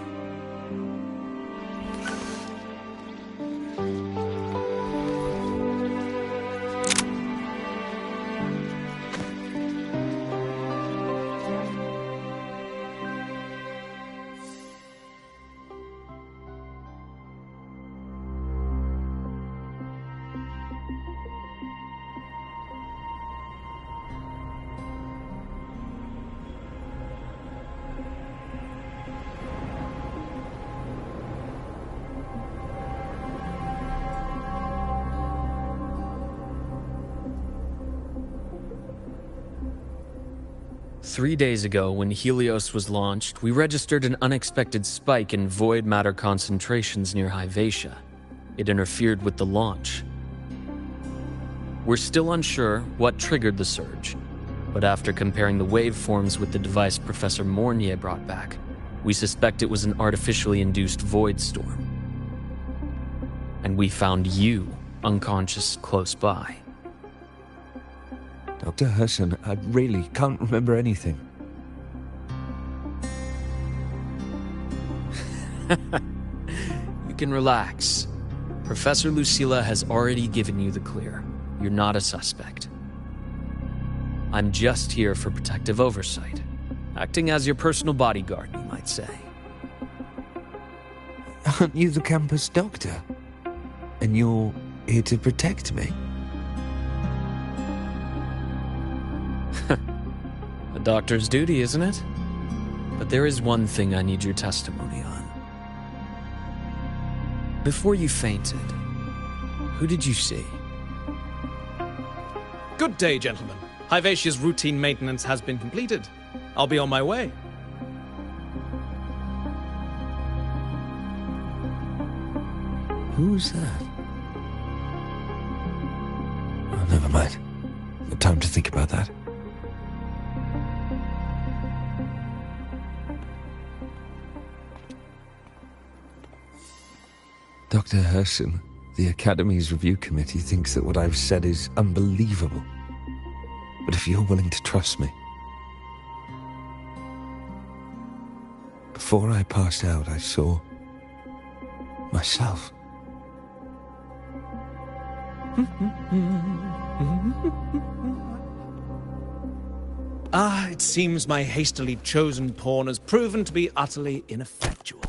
S21: Three days ago, when Helios was launched, we registered an unexpected spike in void matter concentrations near Hyvatia. It interfered with the launch. We're still unsure what triggered the surge, but after comparing the waveforms with the device Professor Mornier brought back, we suspect it was an artificially induced void storm. And we found you unconscious close by.
S22: Dr. Herson, I really can't remember anything.
S21: You can relax. Professor Lucilla has already given you the clear. You're not a suspect. I'm just here for protective oversight, acting as your personal bodyguard, you might say.
S22: Aren't you the campus doctor? And you're here to protect me?
S21: A doctor's duty, isn't it? But there is one thing I need your testimony on. Before you fainted, who did you see?
S23: Good day, gentlemen. Hyvatia's routine maintenance has been completed. I'll be on my way.
S22: Who's that? Oh, never mind. No time to think about that. Dr. Herson, the Academy's review committee thinks that what I've said is unbelievable. But if you're willing to trust me... Before I passed out, I saw... myself.
S5: It seems my hastily chosen pawn has proven to be utterly ineffectual.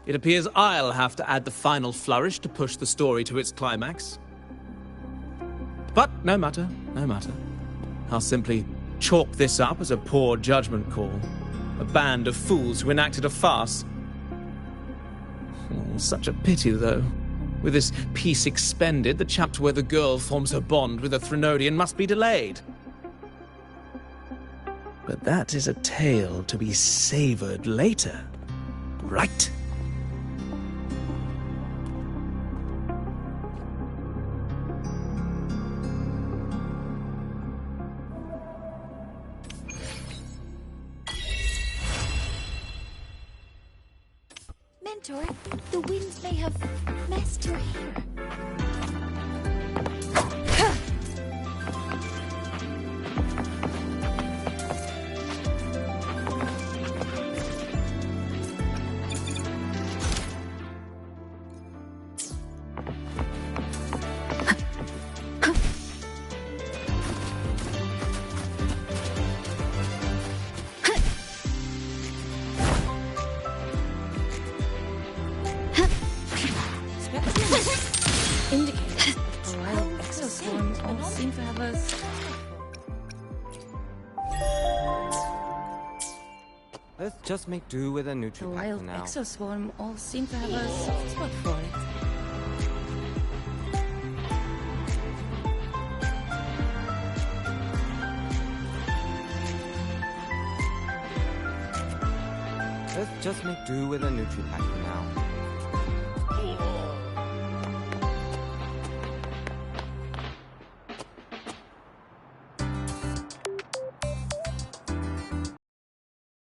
S5: It appears I'll have to add the final flourish to push the story to its climax. But no matter, no matter. I'll simply chalk this up as a poor judgment call. A band of fools who enacted a farce. Oh, such a pity, though. With this piece expended, the chapter where the girl forms her bond with a Threnodian must be delayed. But that is a tale to be savoured later, right?
S3: Mentor, the winds may have messed your hair.
S15: Let's just make do with a Nutripack
S23: The wild
S15: for now.
S23: exoswarm all seem to have a soft spot for it.
S15: Let's just make do with a Nutripack for now.